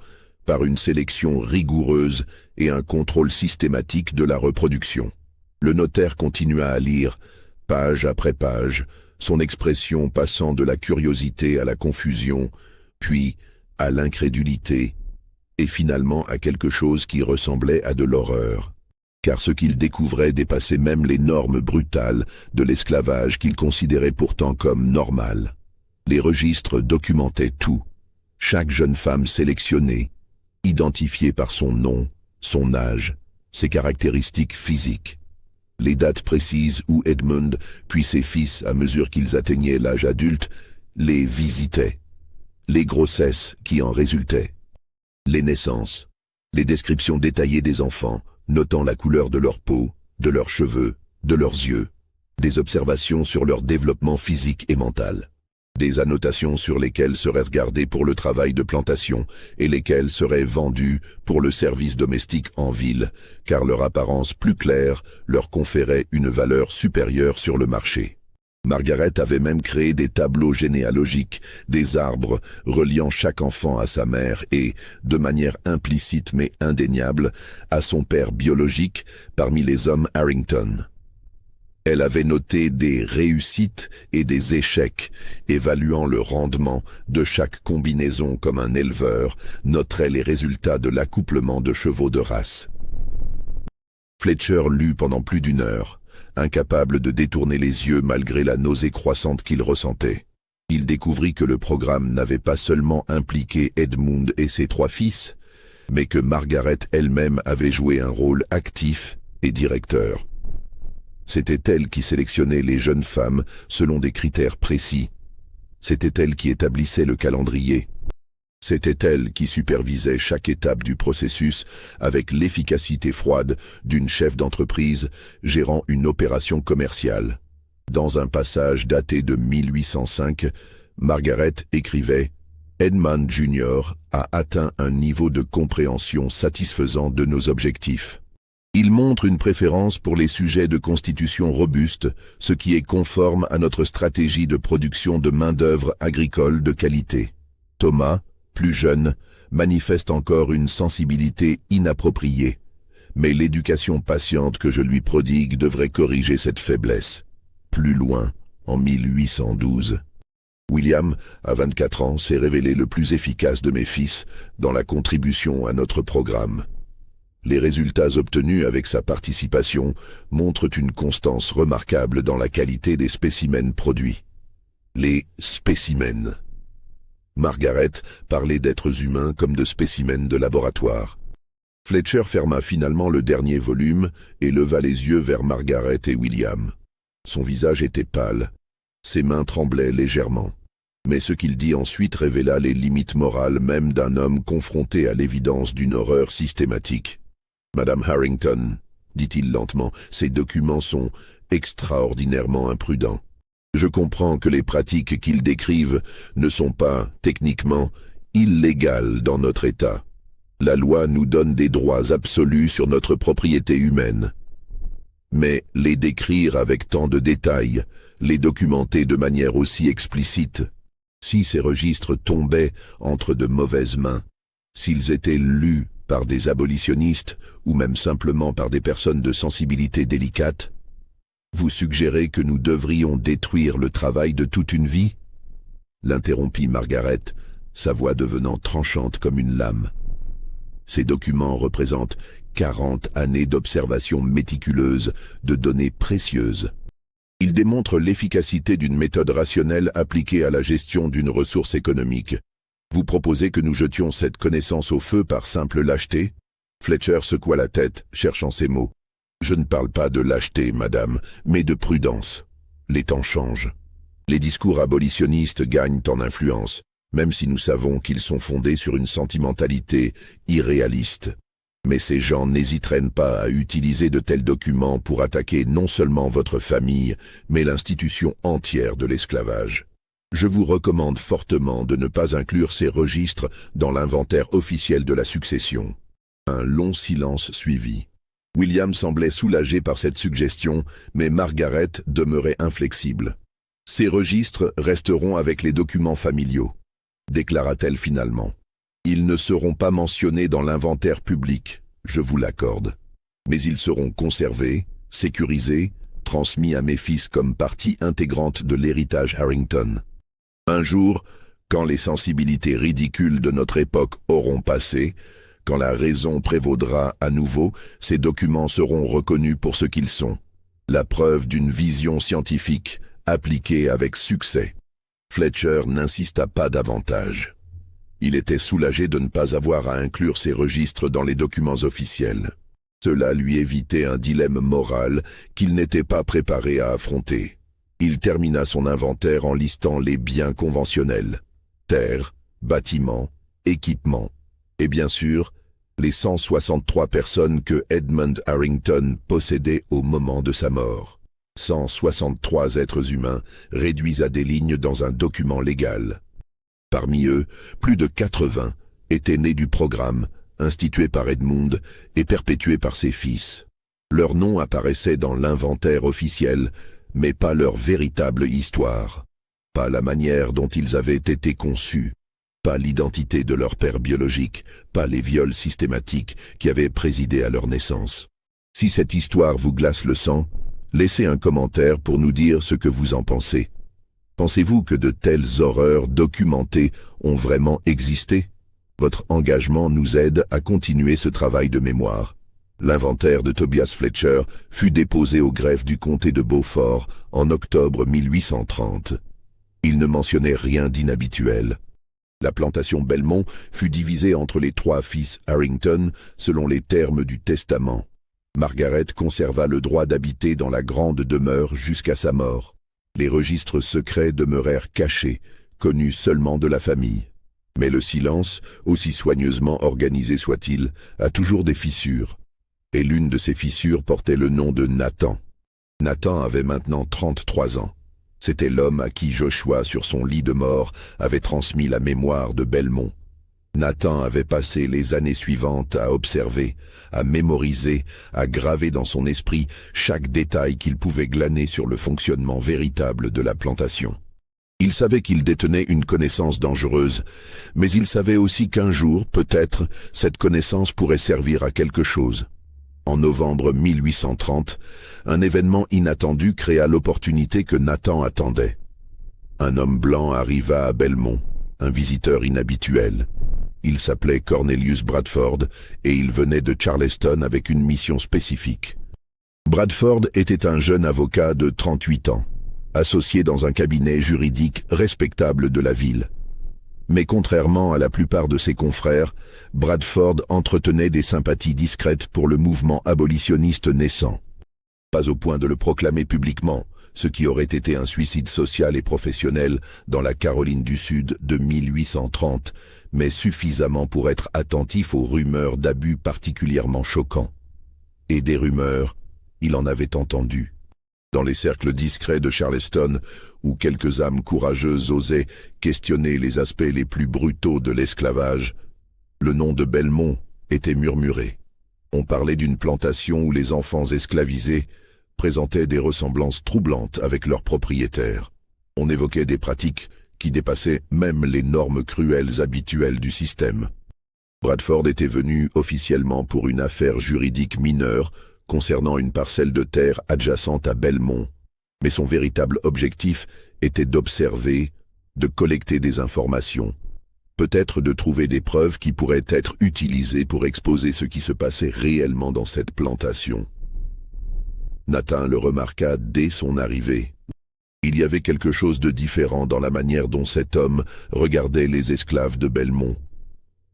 par une sélection rigoureuse et un contrôle systématique de la reproduction. Le notaire continua à lire, page après page, son expression passant de la curiosité à la confusion, puis à l'incrédulité, et finalement à quelque chose qui ressemblait à de l'horreur. car ce qu'il découvrait dépassait même les normes brutales de l'esclavage qu'il considérait pourtant comme normal. Les registres documentaient tout. Chaque jeune femme sélectionnée, identifiée par son nom, son âge, ses caractéristiques physiques. Les dates précises où Edmund, puis ses fils, à mesure qu'ils atteignaient l'âge adulte, les visitaient. Les grossesses qui en résultaient. Les naissances. Les descriptions détaillées des enfants, notant la couleur de leur peau, de leurs cheveux, de leurs yeux. Des observations sur leur développement physique et mental. Des annotations sur lesquelles seraient regardées pour le travail de plantation et lesquelles seraient vendues pour le service domestique en ville, car leur apparence plus claire leur conférait une valeur supérieure sur le marché. Margaret avait même créé des tableaux généalogiques, des arbres reliant chaque enfant à sa mère et, de manière implicite mais indéniable, à son père biologique parmi les hommes Harrington. Elle avait noté des réussites et des échecs, évaluant le rendement de chaque combinaison comme un éleveur noterait les résultats de l'accouplement de chevaux de race. Fletcher lut pendant plus d'1 heure, incapable de détourner les yeux malgré la nausée croissante qu'il ressentait. Il découvrit que le programme n'avait pas seulement impliqué Edmund et ses 3 fils, mais que Margaret elle-même avait joué un rôle actif et directeur. C'était elle qui sélectionnait les jeunes femmes selon des critères précis. C'était elle qui établissait le calendrier. C'était elle qui supervisait chaque étape du processus avec l'efficacité froide d'une chef d'entreprise gérant une opération commerciale. Dans un passage daté de 1805, Margaret écrivait « Edmund Jr. a atteint un niveau de compréhension satisfaisant de nos objectifs. Il montre une préférence pour les sujets de constitution robuste, ce qui est conforme à notre stratégie de production de main-d'œuvre agricole de qualité. Thomas, plus jeune, manifeste encore une sensibilité inappropriée, mais l'éducation patiente que je lui prodigue devrait corriger cette faiblesse. » Plus loin, en 1812. William, à 24 ans, s'est révélé le plus efficace de mes fils dans la contribution à notre programme. Les résultats obtenus avec sa participation montrent une constance remarquable dans la qualité des spécimens produits. Les spécimens. Margaret parlait d'êtres humains comme de spécimens de laboratoire. Fletcher ferma finalement le dernier volume et leva les yeux vers Margaret et William. Son visage était pâle, ses mains tremblaient légèrement. Mais ce qu'il dit ensuite révéla les limites morales même d'un homme confronté à l'évidence d'une horreur systématique. « Madame Harrington, dit-il lentement, ces documents sont extraordinairement imprudents. Je comprends que les pratiques qu'ils décrivent ne sont pas, techniquement, illégales dans notre État. La loi nous donne des droits absolus sur notre propriété humaine. Mais les décrire avec tant de détails, les documenter de manière aussi explicite, si ces registres tombaient entre de mauvaises mains, s'ils étaient lus par des abolitionnistes ou même simplement par des personnes de sensibilité délicate, vous suggérez que nous devrions détruire le travail de toute une vie ?» L'interrompit Margaret, sa voix devenant tranchante comme une lame. Ces documents représentent 40 années d'observation méticuleuse de données précieuses. Ils démontrent l'efficacité d'une méthode rationnelle appliquée à la gestion d'une ressource économique. Vous proposez que nous jetions cette connaissance au feu par simple lâcheté ? Fletcher secoua la tête, cherchant ses mots. Je ne parle pas de lâcheté, madame, mais de prudence. Les temps changent. Les discours abolitionnistes gagnent en influence, même si nous savons qu'ils sont fondés sur une sentimentalité irréaliste. Mais ces gens n'hésiteraient pas à utiliser de tels documents pour attaquer non seulement votre famille, mais l'institution entière de l'esclavage. Je vous recommande fortement de ne pas inclure ces registres dans l'inventaire officiel de la succession. Un long silence suivit. William semblait soulagé par cette suggestion, mais Margaret demeurait inflexible. « Ces registres resteront avec les documents familiaux », déclara-t-elle finalement. « Ils ne seront pas mentionnés dans l'inventaire public, je vous l'accorde. Mais ils seront conservés, sécurisés, transmis à mes fils comme partie intégrante de l'héritage Harrington. Un jour, quand les sensibilités ridicules de notre époque auront passé, Quand la raison prévaudra à nouveau, ces documents seront reconnus pour ce qu'ils sont. La preuve d'une vision scientifique, appliquée avec succès. Fletcher n'insista pas davantage. Il était soulagé de ne pas avoir à inclure ces registres dans les documents officiels. Cela lui évitait un dilemme moral qu'il n'était pas préparé à affronter. Il termina son inventaire en listant les biens conventionnels. Terres, bâtiments, équipements. Et bien sûr, les 163 personnes que Edmund Harrington possédait au moment de sa mort. 163 êtres humains réduits à des lignes dans un document légal. Parmi eux, plus de 80 étaient nés du programme, institué par Edmund et perpétué par ses fils. Leurs noms apparaissaient dans l'inventaire officiel, mais pas leur véritable histoire. Pas la manière dont ils avaient été conçus. Pas l'identité de leur père biologique, pas les viols systématiques qui avaient présidé à leur naissance. Si cette histoire vous glace le sang, laissez un commentaire pour nous dire ce que vous en pensez. Pensez-vous que de telles horreurs documentées ont vraiment existé? Votre engagement nous aide à continuer ce travail de mémoire. L'inventaire de Tobias Fletcher fut déposé au greffe du comté de Beaufort en octobre 1830. Il ne mentionnait rien d'inhabituel. La plantation Belmont fut divisée entre les 3 fils Harrington selon les termes du testament. Margaret conserva le droit d'habiter dans la grande demeure jusqu'à sa mort. Les registres secrets demeurèrent cachés, connus seulement de la famille. Mais le silence, aussi soigneusement organisé soit-il, a toujours des fissures. Et l'une de ces fissures portait le nom de Nathan. Nathan avait maintenant 33 ans. C'était l'homme à qui Joshua, sur son lit de mort, avait transmis la mémoire de Belmont. Nathan avait passé les années suivantes à observer, à mémoriser, à graver dans son esprit chaque détail qu'il pouvait glaner sur le fonctionnement véritable de la plantation. Il savait qu'il détenait une connaissance dangereuse, mais il savait aussi qu'un jour, peut-être, cette connaissance pourrait servir à quelque chose. En novembre 1830, un événement inattendu créa l'opportunité que Nathan attendait. Un homme blanc arriva à Belmont, un visiteur inhabituel. Il s'appelait Cornelius Bradford et il venait de Charleston avec une mission spécifique. Bradford était un jeune avocat de 38 ans, associé dans un cabinet juridique respectable de la ville. Mais contrairement à la plupart de ses confrères, Bradford entretenait des sympathies discrètes pour le mouvement abolitionniste naissant. Pas au point de le proclamer publiquement, ce qui aurait été un suicide social et professionnel dans la Caroline du Sud de 1830, mais suffisamment pour être attentif aux rumeurs d'abus particulièrement choquants. Et des rumeurs, il en avait entendu. Dans les cercles discrets de Charleston, où quelques âmes courageuses osaient questionner les aspects les plus brutaux de l'esclavage, le nom de Belmont était murmuré. On parlait d'une plantation où les enfants esclavisés présentaient des ressemblances troublantes avec leurs propriétaires. On évoquait des pratiques qui dépassaient même les normes cruelles habituelles du système. Bradford était venu officiellement pour une affaire juridique mineure concernant une parcelle de terre adjacente à Belmont, mais son véritable objectif était d'observer, de collecter des informations, peut-être de trouver des preuves qui pourraient être utilisées pour exposer ce qui se passait réellement dans cette plantation. Nathan le remarqua dès son arrivée. Il y avait quelque chose de différent dans la manière dont cet homme regardait les esclaves de Belmont.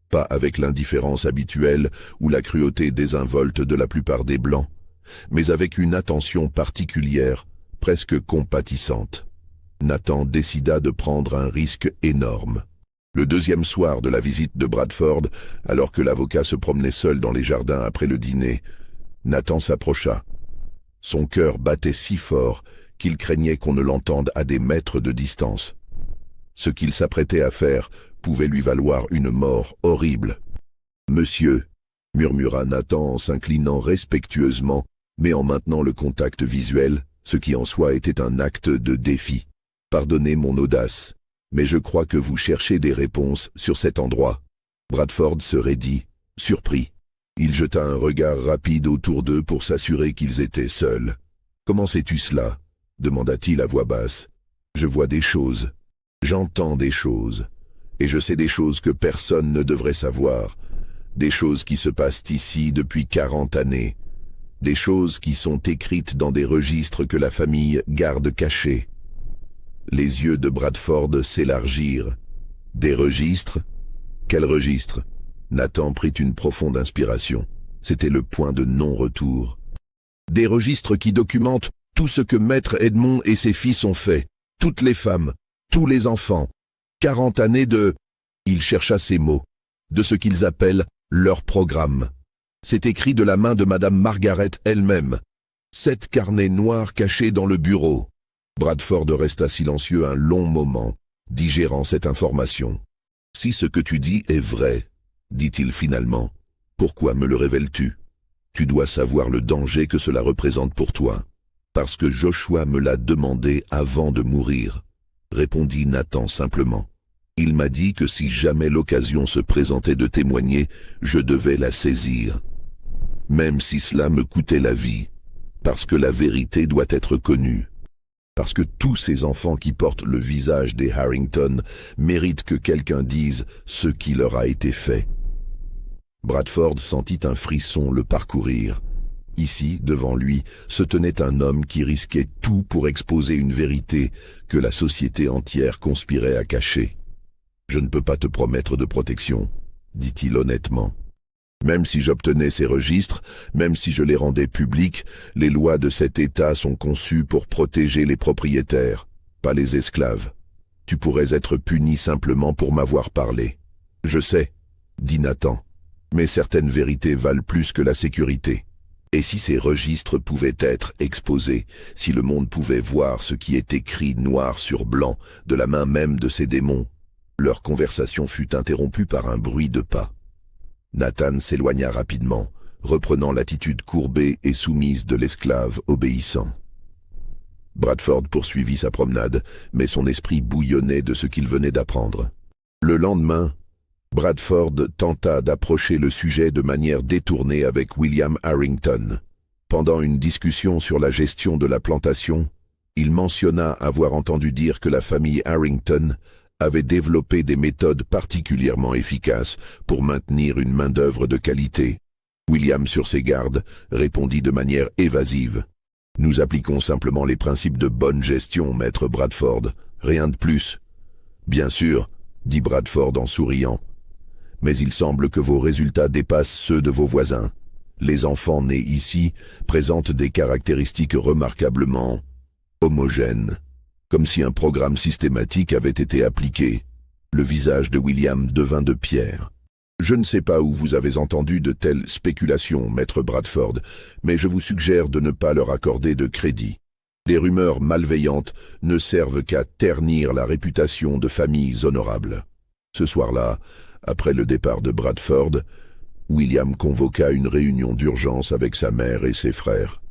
Pas avec l'indifférence habituelle ou la cruauté désinvolte de la plupart des Blancs, mais avec une attention particulière, presque compatissante. Nathan décida de prendre un risque énorme. Le deuxième soir de la visite de Bradford, alors que l'avocat se promenait seul dans les jardins après le dîner, Nathan s'approcha. Son cœur battait si fort qu'il craignait qu'on ne l'entende à des mètres de distance. Ce qu'il s'apprêtait à faire pouvait lui valoir une mort horrible. « Monsieur », murmura Nathan en s'inclinant respectueusement, mais en maintenant le contact visuel, ce qui en soi était un acte de défi. « Pardonnez mon audace, mais je crois que vous cherchez des réponses sur cet endroit. » Bradford se raidit, surpris. Il jeta un regard rapide autour d'eux pour s'assurer qu'ils étaient seuls. « Comment sais-tu cela » demanda-t-il à voix basse. « Je vois des choses. J'entends des choses. Et je sais des choses que personne ne devrait savoir. Des choses qui se passent ici depuis 40 années. Des choses qui sont écrites dans des registres que la famille garde cachés. Les yeux de Bradford s'élargirent. Des registres? Quels registres? Nathan prit une profonde inspiration. C'était le point de non-retour. Des registres qui documentent tout ce que Maître Edmond et ses fils ont fait. Toutes les femmes, tous les enfants. 40 années de... Il chercha ces mots. De ce qu'ils appellent leur programme. C'est écrit de la main de Madame Margaret elle-même. 7 carnets noirs cachés dans le bureau. Bradford resta silencieux un long moment, digérant cette information. « Si ce que tu dis est vrai, dit-il finalement, pourquoi me le révèles-tu? Tu dois savoir le danger que cela représente pour toi. Parce que Joshua me l'a demandé avant de mourir, répondit Nathan simplement. Il m'a dit que si jamais l'occasion se présentait de témoigner, je devais la saisir. Même si cela me coûtait la vie, parce que la vérité doit être connue. Parce que tous ces enfants qui portent le visage des Harrington méritent que quelqu'un dise ce qui leur a été fait. Bradford sentit un frisson le parcourir. Ici, devant lui, se tenait un homme qui risquait tout pour exposer une vérité que la société entière conspirait à cacher. « Je ne peux pas te promettre de protection, » dit-il honnêtement. Même si j'obtenais ces registres, même si je les rendais publics, les lois de cet État sont conçues pour protéger les propriétaires, pas les esclaves. Tu pourrais être puni simplement pour m'avoir parlé. Je sais, dit Nathan, mais certaines vérités valent plus que la sécurité. Et si ces registres pouvaient être exposés, si le monde pouvait voir ce qui est écrit noir sur blanc de la main même de ces démons, leur conversation fut interrompue par un bruit de pas. Nathan s'éloigna rapidement, reprenant l'attitude courbée et soumise de l'esclave obéissant. Bradford poursuivit sa promenade, mais son esprit bouillonnait de ce qu'il venait d'apprendre. Le lendemain, Bradford tenta d'approcher le sujet de manière détournée avec William Harrington. Pendant une discussion sur la gestion de la plantation, il mentionna avoir entendu dire que la famille Harrington avait développé des méthodes particulièrement efficaces pour maintenir une main-d'œuvre de qualité. William, sur ses gardes, répondit de manière évasive. « Nous appliquons simplement les principes de bonne gestion, maître Bradford, rien de plus. »« Bien sûr, » dit Bradford en souriant. « Mais il semble que vos résultats dépassent ceux de vos voisins. Les enfants nés ici présentent des caractéristiques remarquablement homogènes. » Comme si un programme systématique avait été appliqué. Le visage de William devint de pierre. « Je ne sais pas où vous avez entendu de telles spéculations, maître Bradford, mais je vous suggère de ne pas leur accorder de crédit. Les rumeurs malveillantes ne servent qu'à ternir la réputation de familles honorables. » Ce soir-là, après le départ de Bradford, William convoqua une réunion d'urgence avec sa mère et ses frères.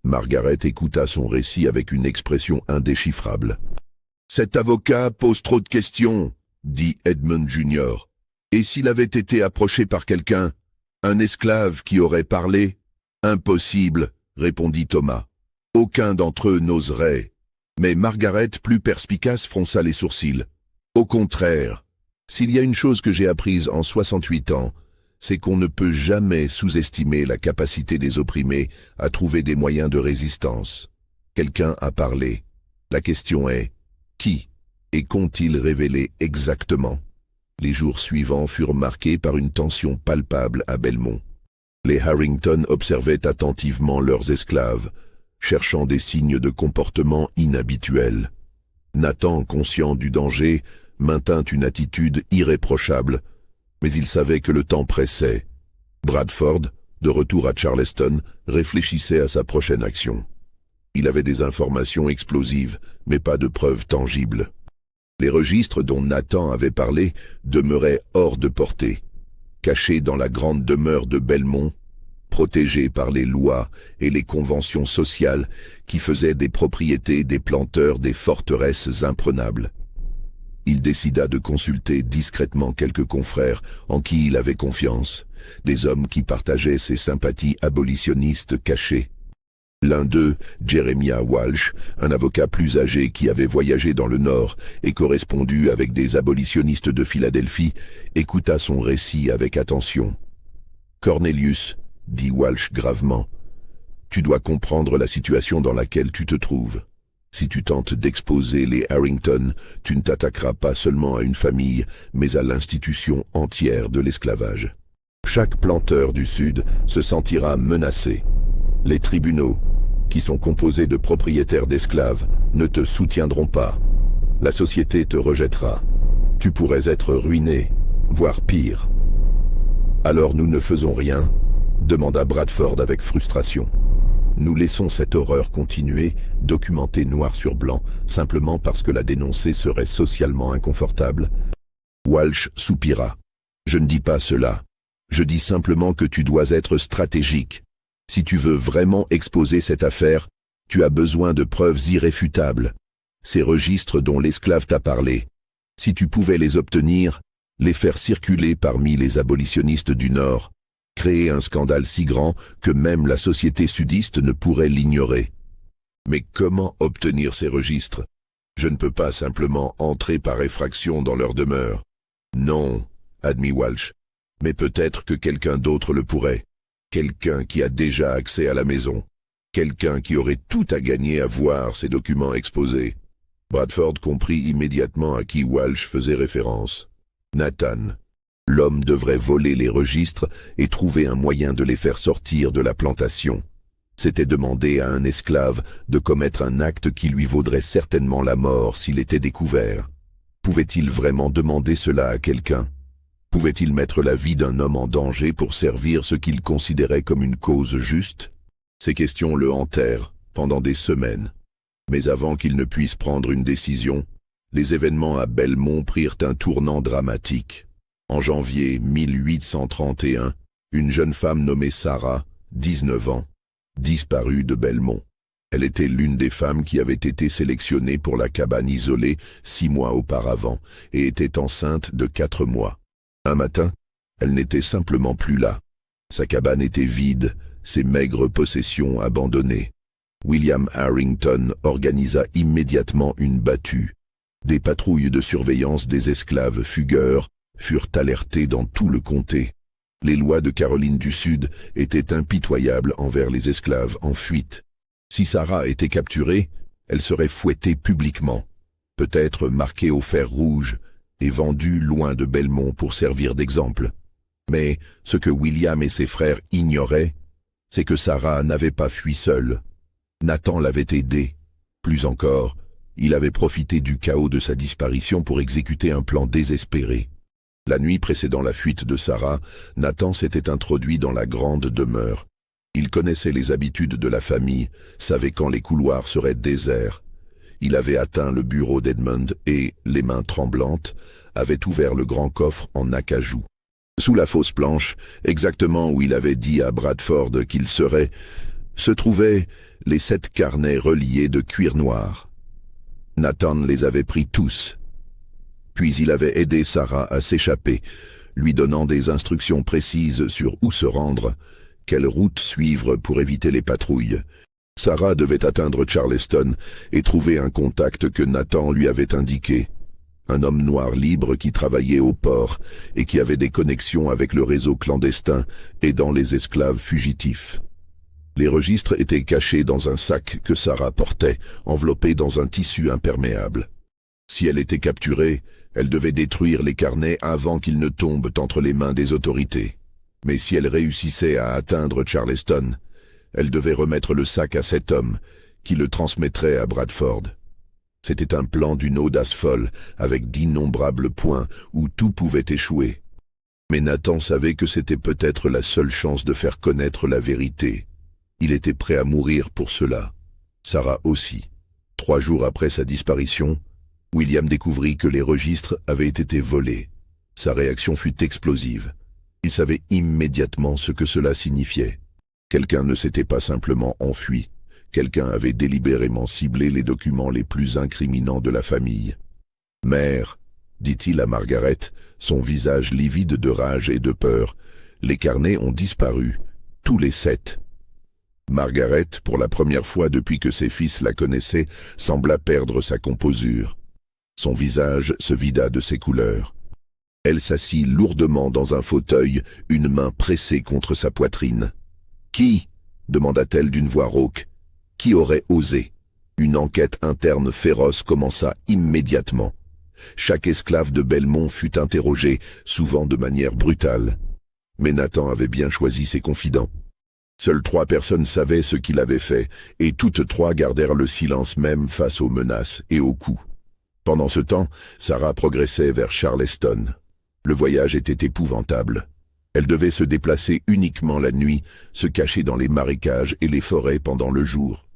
Margaret écouta son récit avec une expression indéchiffrable. « Cet avocat pose trop de questions, » dit Edmund Jr. « Et s'il avait été approché par quelqu'un, un esclave qui aurait parlé? »« Impossible, » répondit Thomas. « Aucun d'entre eux n'oserait. » Mais Margaret, plus perspicace, fronça les sourcils. « Au contraire, s'il y a une chose que j'ai apprise en 68 ans, c'est qu'on ne peut jamais sous-estimer la capacité des opprimés à trouver des moyens de résistance. Quelqu'un a parlé. La question est, qui et qu'ont-ils révélé exactement? Les jours suivants furent marqués par une tension palpable à Belmont. Les Harrington observaient attentivement leurs esclaves, cherchant des signes de comportement inhabituels. Nathan, conscient du danger, maintint une attitude irréprochable, mais il savait que le temps pressait. Bradford, de retour à Charleston, réfléchissait à sa prochaine action. Il avait des informations explosives, mais pas de preuves tangibles. Les registres dont Nathan avait parlé demeuraient hors de portée, cachés dans la grande demeure de Belmont, protégés par les lois et les conventions sociales qui faisaient des propriétés des planteurs des forteresses imprenables. Il décida de consulter discrètement quelques confrères en qui il avait confiance, des hommes qui partageaient ses sympathies abolitionnistes cachées. L'un d'eux, Jeremiah Walsh, un avocat plus âgé qui avait voyagé dans le Nord et correspondu avec des abolitionnistes de Philadelphie, écouta son récit avec attention. « Cornelius, dit Walsh gravement, tu dois comprendre la situation dans laquelle tu te trouves. Si tu tentes d'exposer les Harrington, tu ne t'attaqueras pas seulement à une famille, mais à l'institution entière de l'esclavage. Chaque planteur du Sud se sentira menacé. Les tribunaux, qui sont composés de propriétaires d'esclaves, ne te soutiendront pas. La société te rejettera. Tu pourrais être ruiné, voire pire. »« Alors nous ne faisons rien ?» demanda Bradford avec frustration. « Nous laissons cette horreur continuer, documentée noir sur blanc, simplement parce que la dénoncer serait socialement inconfortable. » Walsh soupira. « Je ne dis pas cela. Je dis simplement que tu dois être stratégique. Si tu veux vraiment exposer cette affaire, tu as besoin de preuves irréfutables. Ces registres dont l'esclave t'a parlé, si tu pouvais les obtenir, les faire circuler parmi les abolitionnistes du Nord, créer un scandale si grand que même la société sudiste ne pourrait l'ignorer. Mais comment obtenir ces registres? Je ne peux pas simplement entrer par effraction dans leur demeure. Non, admit Walsh, mais peut-être que quelqu'un d'autre le pourrait. Quelqu'un qui a déjà accès à la maison. Quelqu'un qui aurait tout à gagner à voir ces documents exposés. Bradford comprit immédiatement à qui Walsh faisait référence. Nathan. L'homme devrait voler les registres et trouver un moyen de les faire sortir de la plantation. C'était demander à un esclave de commettre un acte qui lui vaudrait certainement la mort s'il était découvert. Pouvait-il vraiment demander cela à quelqu'un? Pouvait-il mettre la vie d'un homme en danger pour servir ce qu'il considérait comme une cause juste? Ces questions le hantèrent pendant des semaines. Mais avant qu'il ne puisse prendre une décision, les événements à Belmont prirent un tournant dramatique. En janvier 1831, une jeune femme nommée Sarah, 19 ans, disparut de Belmont. Elle était l'une des femmes qui avaient été sélectionnées pour la cabane isolée 6 mois auparavant et était enceinte de 4 mois. Un matin, elle n'était simplement plus là. Sa cabane était vide, ses maigres possessions abandonnées. William Harrington organisa immédiatement une battue. Des patrouilles de surveillance des esclaves fugueurs furent alertées dans tout le comté. Les lois de Caroline du Sud étaient impitoyables envers les esclaves en fuite. Si Sarah était capturée, elle serait fouettée publiquement, peut-être marquée au fer rouge et vendue loin de Belmont pour servir d'exemple. Mais ce que William et ses frères ignoraient, c'est que Sarah n'avait pas fui seule. Nathan l'avait aidée. Plus encore, il avait profité du chaos de sa disparition pour exécuter un plan désespéré. La nuit précédant la fuite de Sarah, Nathan s'était introduit dans la grande demeure. Il connaissait les habitudes de la famille, savait quand les couloirs seraient déserts. Il avait atteint le bureau d'Edmund et, les mains tremblantes, avait ouvert le grand coffre en acajou. Sous la fausse planche, exactement où il avait dit à Bradford qu'il serait, se trouvaient les 7 carnets reliés de cuir noir. Nathan les avait pris tous. Puis il avait aidé Sarah à s'échapper, lui donnant des instructions précises sur où se rendre, quelle route suivre pour éviter les patrouilles. Sarah devait atteindre Charleston et trouver un contact que Nathan lui avait indiqué. Un homme noir libre qui travaillait au port et qui avait des connexions avec le réseau clandestin aidant les esclaves fugitifs. Les registres étaient cachés dans un sac que Sarah portait, enveloppé dans un tissu imperméable. Si elle était capturée, elle devait détruire les carnets avant qu'ils ne tombent entre les mains des autorités. Mais si elle réussissait à atteindre Charleston, elle devait remettre le sac à cet homme, qui le transmettrait à Bradford. C'était un plan d'une audace folle, avec d'innombrables points où tout pouvait échouer. Mais Nathan savait que c'était peut-être la seule chance de faire connaître la vérité. Il était prêt à mourir pour cela. Sarah aussi. 3 jours après sa disparition, William découvrit que les registres avaient été volés. Sa réaction fut explosive. Il savait immédiatement ce que cela signifiait. Quelqu'un ne s'était pas simplement enfui. Quelqu'un avait délibérément ciblé les documents les plus incriminants de la famille. « Mère, dit-il à Margaret, son visage livide de rage et de peur, les carnets ont disparu, tous les 7. Margaret, pour la première fois depuis que ses fils la connaissaient, sembla perdre sa composure. Son visage se vida de ses couleurs. Elle s'assit lourdement dans un fauteuil, une main pressée contre sa poitrine. « Qui ?» demanda-t-elle d'une voix rauque. « Qui aurait osé ?» Une enquête interne féroce commença immédiatement. Chaque esclave de Belmont fut interrogé, souvent de manière brutale. Mais Nathan avait bien choisi ses confidents. Seules 3 personnes savaient ce qu'il avait fait, et toutes 3 gardèrent le silence même face aux menaces et aux coups. Pendant ce temps, Sarah progressait vers Charleston. Le voyage était épouvantable. Elle devait se déplacer uniquement la nuit, se cacher dans les marécages et les forêts pendant le jour.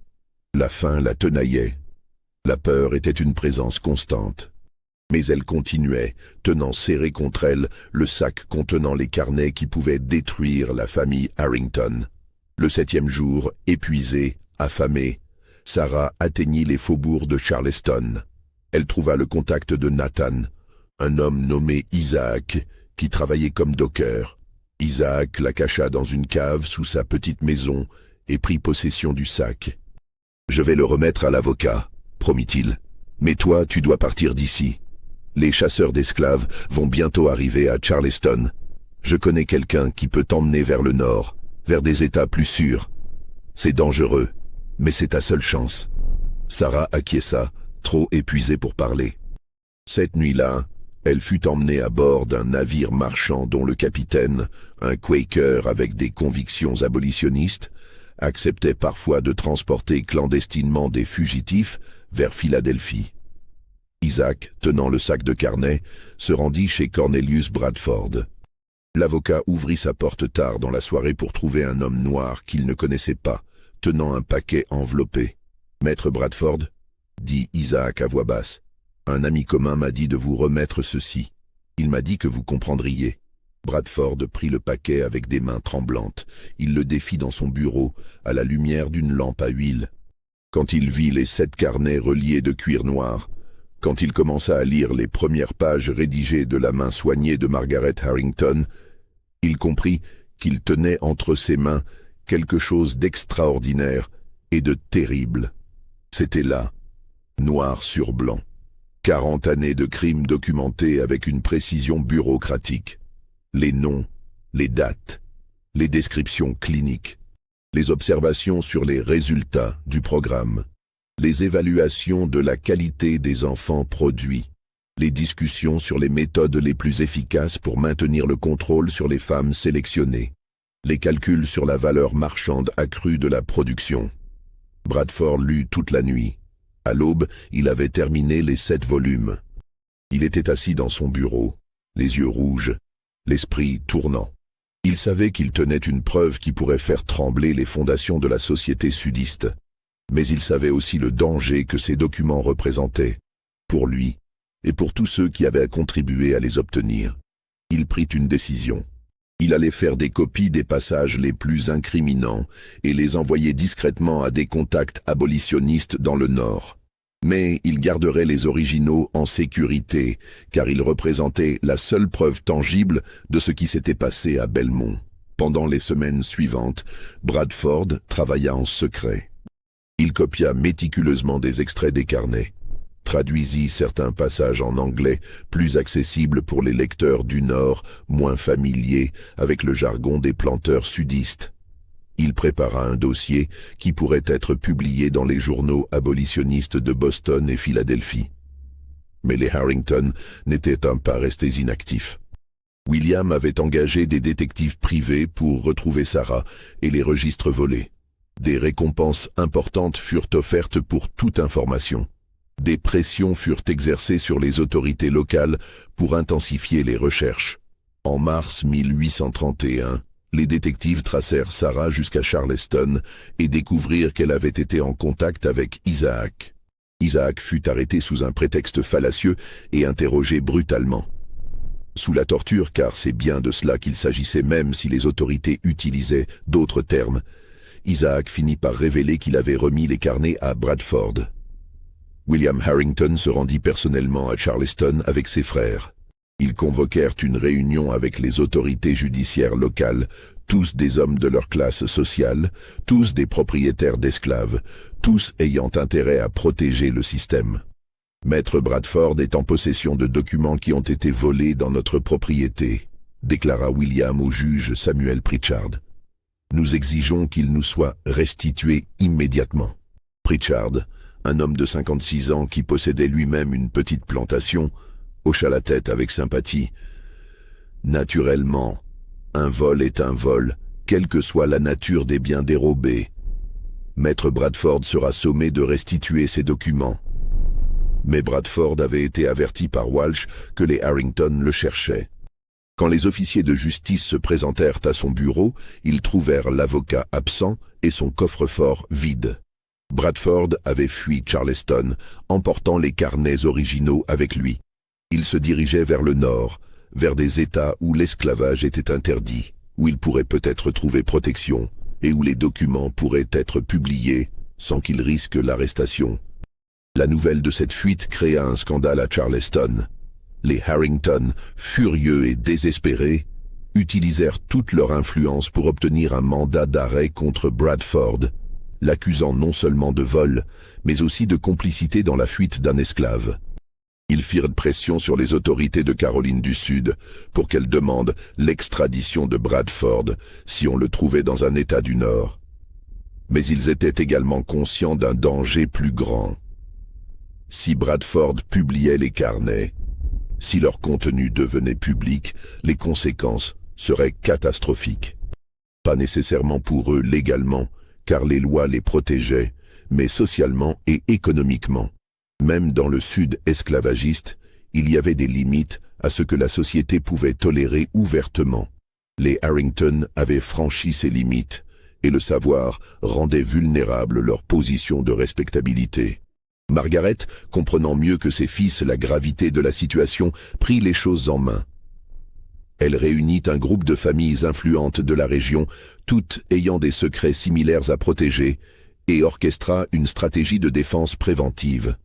La faim la tenaillait. La peur était une présence constante. Mais elle continuait, tenant serré contre elle le sac contenant les carnets qui pouvaient détruire la famille Harrington. Le 7e jour, épuisée, affamée, Sarah atteignit les faubourgs de Charleston. Elle trouva le contact de Nathan, un homme nommé Isaac, qui travaillait comme docker. Isaac la cacha dans une cave sous sa petite maison et prit possession du sac. « Je vais le remettre à l'avocat, » promit-il. « Mais toi, tu dois partir d'ici. Les chasseurs d'esclaves vont bientôt arriver à Charleston. Je connais quelqu'un qui peut t'emmener vers le nord, vers des États plus sûrs. C'est dangereux, mais c'est ta seule chance. » Sarah acquiesça, trop épuisée pour parler. Cette nuit-là, elle fut emmenée à bord d'un navire marchand dont le capitaine, un Quaker avec des convictions abolitionnistes, acceptait parfois de transporter clandestinement des fugitifs vers Philadelphie. Isaac, tenant le sac de carnet, se rendit chez Cornelius Bradford. L'avocat ouvrit sa porte tard dans la soirée pour trouver un homme noir qu'il ne connaissait pas, tenant un paquet enveloppé. « Maître Bradford ?» dit Isaac à voix basse. « Un ami commun m'a dit de vous remettre ceci. Il m'a dit que vous comprendriez. » Bradford prit le paquet avec des mains tremblantes. Il le défit dans son bureau, à la lumière d'une lampe à huile. Quand il vit les 7 carnets reliés de cuir noir, quand il commença à lire les premières pages rédigées de la main soignée de Margaret Harrington, il comprit qu'il tenait entre ses mains quelque chose d'extraordinaire et de terrible. C'était là, noir sur blanc. 40 années de crimes documentés avec une précision bureaucratique. Les noms, les dates, les descriptions cliniques, les observations sur les résultats du programme, les évaluations de la qualité des enfants produits, les discussions sur les méthodes les plus efficaces pour maintenir le contrôle sur les femmes sélectionnées, les calculs sur la valeur marchande accrue de la production. Bradford lut toute la nuit. À l'aube, il avait terminé les 7 volumes. Il était assis dans son bureau, les yeux rouges, l'esprit tournant. Il savait qu'il tenait une preuve qui pourrait faire trembler les fondations de la société sudiste. Mais il savait aussi le danger que ces documents représentaient, pour lui et pour tous ceux qui avaient contribué à les obtenir. Il prit une décision. Il allait faire des copies des passages les plus incriminants et les envoyer discrètement à des contacts abolitionnistes dans le Nord. Mais il garderait les originaux en sécurité, car ils représentaient la seule preuve tangible de ce qui s'était passé à Belmont. Pendant les semaines suivantes, Bradford travailla en secret. Il copia méticuleusement des extraits des carnets, traduisit certains passages en anglais, plus accessibles pour les lecteurs du Nord, moins familiers avec le jargon des planteurs sudistes. Il prépara un dossier qui pourrait être publié dans les journaux abolitionnistes de Boston et Philadelphie. Mais les Harrington n'étaient pas restés inactifs. William avait engagé des détectives privés pour retrouver Sarah et les registres volés. Des récompenses importantes furent offertes pour toute information. Des pressions furent exercées sur les autorités locales pour intensifier les recherches. En mars 1831, les détectives tracèrent Sarah jusqu'à Charleston et découvrirent qu'elle avait été en contact avec Isaac. Isaac fut arrêté sous un prétexte fallacieux et interrogé brutalement. Sous la torture, car c'est bien de cela qu'il s'agissait même si les autorités utilisaient d'autres termes, Isaac finit par révéler qu'il avait remis les carnets à Bradford. William Harrington se rendit personnellement à Charleston avec ses frères. Ils convoquèrent une réunion avec les autorités judiciaires locales, tous des hommes de leur classe sociale, tous des propriétaires d'esclaves, tous ayant intérêt à protéger le système. Maître Bradford est en possession de documents qui ont été volés dans notre propriété, déclara William au juge Samuel Pritchard. Nous exigeons qu'il nous soit restitué immédiatement. Pritchard, un homme de 56 ans qui possédait lui-même une petite plantation, hocha la tête avec sympathie. Naturellement, un vol est un vol, quelle que soit la nature des biens dérobés. Maître Bradford sera sommé de restituer ses documents. Mais Bradford avait été averti par Walsh que les Harrington le cherchaient. Quand les officiers de justice se présentèrent à son bureau, ils trouvèrent l'avocat absent et son coffre-fort vide. Bradford avait fui Charleston, emportant les carnets originaux avec lui. Il se dirigeait vers le nord, vers des États où l'esclavage était interdit, où il pourrait peut-être trouver protection, et où les documents pourraient être publiés sans qu'il risque l'arrestation. La nouvelle de cette fuite créa un scandale à Charleston. Les Harrington, furieux et désespérés, utilisèrent toute leur influence pour obtenir un mandat d'arrêt contre Bradford, l'accusant non seulement de vol, mais aussi de complicité dans la fuite d'un esclave. Ils firent pression sur les autorités de Caroline du Sud pour qu'elles demandent l'extradition de Bradford si on le trouvait dans un État du Nord. Mais ils étaient également conscients d'un danger plus grand. Si Bradford publiait les carnets, si leur contenu devenait public, les conséquences seraient catastrophiques. Pas nécessairement pour eux légalement, car les lois les protégeaient, mais socialement et économiquement. Même dans le Sud esclavagiste, il y avait des limites à ce que la société pouvait tolérer ouvertement. Les Harrington avaient franchi ces limites, et le savoir rendait vulnérable leur position de respectabilité. Margaret, comprenant mieux que ses fils la gravité de la situation, prit les choses en main. Elle réunit un groupe de familles influentes de la région, toutes ayant des secrets similaires à protéger, et orchestra une stratégie de défense préventive.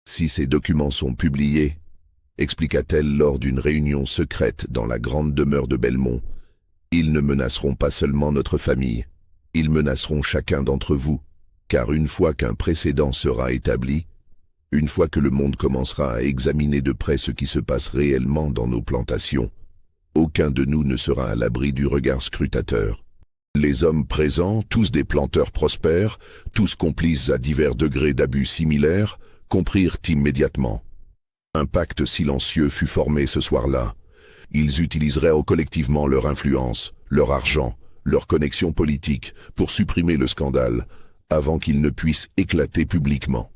Si ces documents sont publiés, expliqua-t-elle lors d'une réunion secrète dans la grande demeure de Belmont, ils ne menaceront pas seulement notre famille, ils menaceront chacun d'entre vous, car une fois qu'un précédent sera établi, une fois que le monde commencera à examiner de près ce qui se passe réellement dans nos plantations, aucun de nous ne sera à l'abri du regard scrutateur. Les hommes présents, tous des planteurs prospères, tous complices à divers degrés d'abus similaires, comprirent immédiatement. Un pacte silencieux fut formé ce soir-là. Ils utiliseraient collectivement leur influence, leur argent, leur connexion politique pour supprimer le scandale, avant qu'il ne puisse éclater publiquement.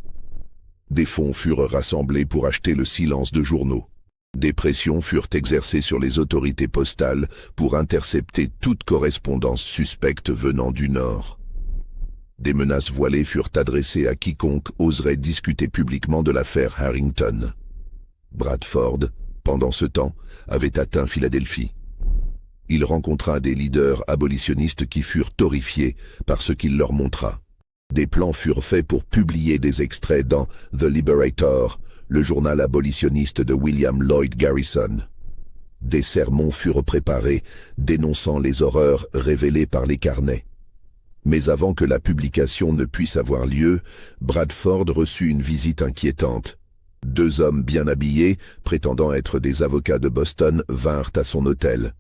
Des fonds furent rassemblés pour acheter le silence de journaux. Des pressions furent exercées sur les autorités postales pour intercepter toute correspondance suspecte venant du Nord. Des menaces voilées furent adressées à quiconque oserait discuter publiquement de l'affaire Harrington. Bradford, pendant ce temps, avait atteint Philadelphie. Il rencontra des leaders abolitionnistes qui furent horrifiés par ce qu'il leur montra. Des plans furent faits pour publier des extraits dans The Liberator, le journal abolitionniste de William Lloyd Garrison. Des sermons furent préparés, dénonçant les horreurs révélées par les carnets. Mais avant que la publication ne puisse avoir lieu, Bradford reçut une visite inquiétante. Deux hommes bien habillés, prétendant être des avocats de Boston, vinrent à son hôtel.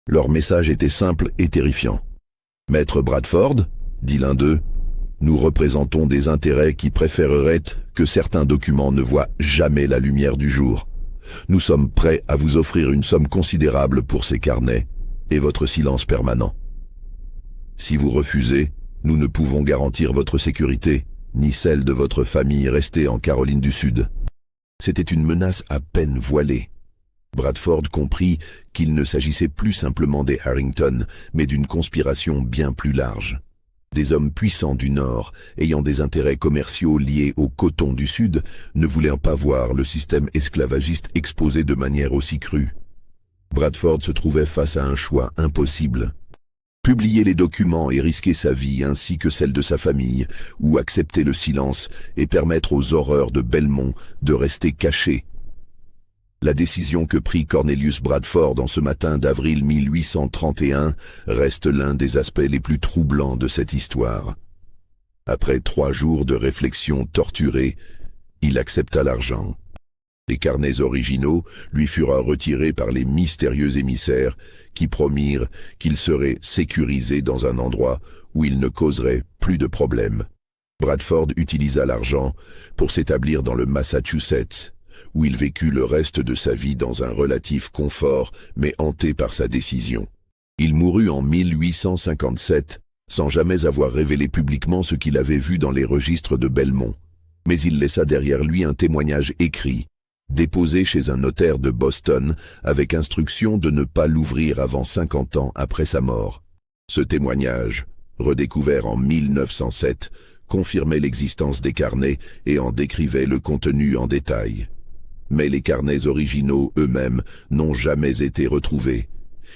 Leur message était simple et terrifiant. « Maître Bradford, dit l'un d'eux, nous représentons des intérêts qui préféreraient que certains documents ne voient jamais la lumière du jour. Nous sommes prêts à vous offrir une somme considérable pour ces carnets et votre silence permanent. Si vous refusez, nous ne pouvons garantir votre sécurité, ni celle de votre famille restée en Caroline du Sud. » C'était une menace à peine voilée. Bradford comprit qu'il ne s'agissait plus simplement des Harrington, mais d'une conspiration bien plus large. Des hommes puissants du Nord, ayant des intérêts commerciaux liés au coton du Sud, ne voulaient pas voir le système esclavagiste exposé de manière aussi crue. Bradford se trouvait face à un choix impossible. Publier les documents et risquer sa vie ainsi que celle de sa famille, ou accepter le silence et permettre aux horreurs de Belmont de rester cachées. La décision que prit Cornelius Bradford en ce matin d'avril 1831 reste l'un des aspects les plus troublants de cette histoire. Après 3 jours de réflexion torturée, il accepta l'argent. Les carnets originaux lui furent retirés par les mystérieux émissaires qui promirent qu'ils seraient sécurisés dans un endroit où ils ne causeraient plus de problèmes. Bradford utilisa l'argent pour s'établir dans le Massachusetts, où il vécut le reste de sa vie dans un relatif confort, mais hanté par sa décision. Il mourut en 1857, sans jamais avoir révélé publiquement ce qu'il avait vu dans les registres de Belmont. Mais il laissa derrière lui un témoignage écrit, déposé chez un notaire de Boston, avec instruction de ne pas l'ouvrir avant 50 ans après sa mort. Ce témoignage, redécouvert en 1907, confirmait l'existence des carnets et en décrivait le contenu en détail. Mais les carnets originaux eux-mêmes n'ont jamais été retrouvés.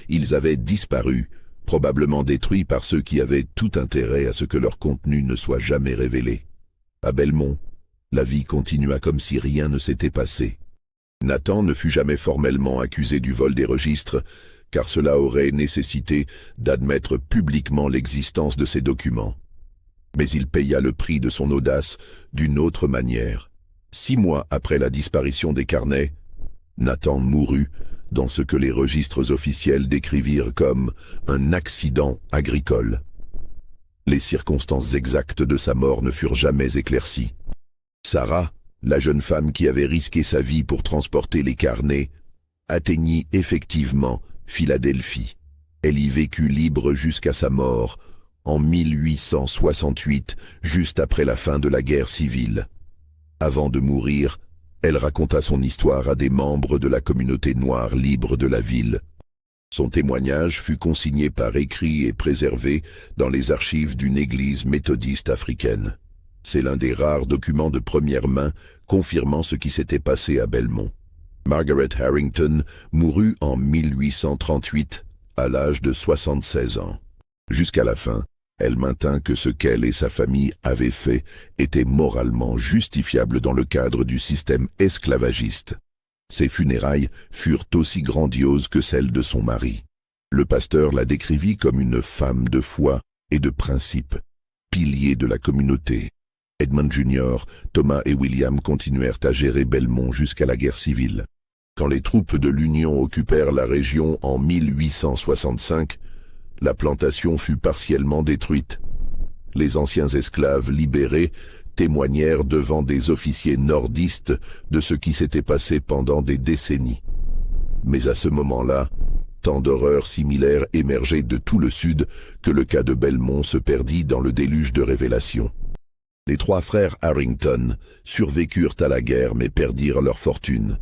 Ils avaient disparu, probablement détruits par ceux qui avaient tout intérêt à ce que leur contenu ne soit jamais révélé. À Belmont, la vie continua comme si rien ne s'était passé. Nathan ne fut jamais formellement accusé du vol des registres, car cela aurait nécessité d'admettre publiquement l'existence de ces documents. Mais il paya le prix de son audace d'une autre manière. 6 mois après la disparition des carnets, Nathan mourut dans ce que les registres officiels décrivirent comme un accident agricole. Les circonstances exactes de sa mort ne furent jamais éclaircies. Sarah, la jeune femme qui avait risqué sa vie pour transporter les carnets, atteignit effectivement Philadelphie. Elle y vécut libre jusqu'à sa mort, en 1868, juste après la fin de la guerre civile. Avant de mourir, elle raconta son histoire à des membres de la communauté noire libre de la ville. Son témoignage fut consigné par écrit et préservé dans les archives d'une église méthodiste africaine. C'est l'un des rares documents de première main confirmant ce qui s'était passé à Belmont. Margaret Harrington mourut en 1838, à l'âge de 76 ans. Jusqu'à la fin, elle maintint que ce qu'elle et sa famille avaient fait était moralement justifiable dans le cadre du système esclavagiste. Ses funérailles furent aussi grandioses que celles de son mari. Le pasteur la décrivit comme une femme de foi et de principe, pilier de la communauté. Edmund Jr., Thomas et William continuèrent à gérer Belmont jusqu'à la guerre civile. Quand les troupes de l'Union occupèrent la région en 1865, la plantation fut partiellement détruite. Les anciens esclaves libérés témoignèrent devant des officiers nordistes de ce qui s'était passé pendant des décennies. Mais à ce moment-là, tant d'horreurs similaires émergeaient de tout le sud que le cas de Belmont se perdit dans le déluge de révélations. Les 3 frères Harrington survécurent à la guerre mais perdirent leur fortune.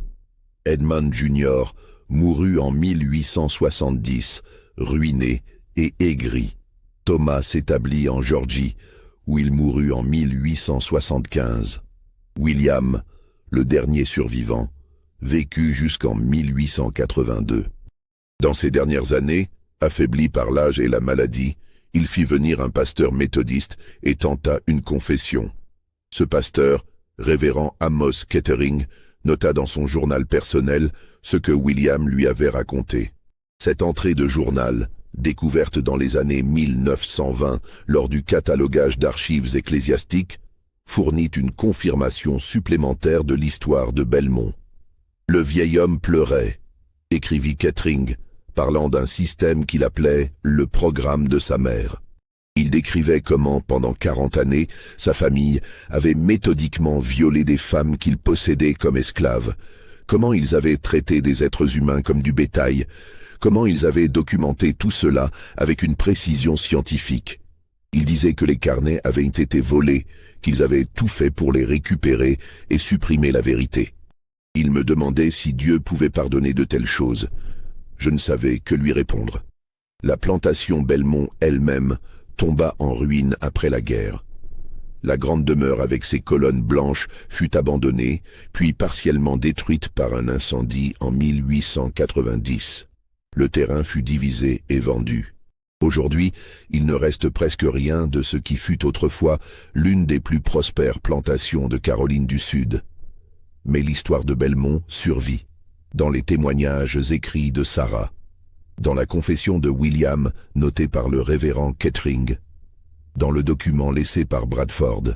Edmund Jr. mourut en 1870, ruiné et aigri. Thomas s'établit en Georgie, où il mourut en 1875. William, le dernier survivant, vécut jusqu'en 1882. Dans ces dernières années, affaibli par l'âge et la maladie, il fit venir un pasteur méthodiste et tenta une confession. Ce pasteur, révérend Amos Kettering, nota dans son journal personnel ce que William lui avait raconté. Cette entrée de journal, découverte dans les années 1920 lors du catalogage d'archives ecclésiastiques, fournit une confirmation supplémentaire de l'histoire de Belmont. Le vieil homme pleurait, écrivit Kettering, parlant d'un système qu'il appelait le programme de sa mère. Il décrivait comment, pendant 40 années, sa famille avait méthodiquement violé des femmes qu'il possédait comme esclaves, comment ils avaient traité des êtres humains comme du bétail, comment ils avaient documenté tout cela avec une précision scientifique. Il disait que les carnets avaient été volés, qu'ils avaient tout fait pour les récupérer et supprimer la vérité. Il me demandait si Dieu pouvait pardonner de telles choses. Je ne savais que lui répondre. La plantation Belmont elle-même tomba en ruine après la guerre. La grande demeure avec ses colonnes blanches fut abandonnée, puis partiellement détruite par un incendie en 1890. Le terrain fut divisé et vendu. Aujourd'hui, il ne reste presque rien de ce qui fut autrefois l'une des plus prospères plantations de Caroline du Sud. Mais l'histoire de Belmont survit. dans les témoignages écrits de Sarah, dans la confession de William, notée par le révérend Kettering, dans le document laissé par Bradford,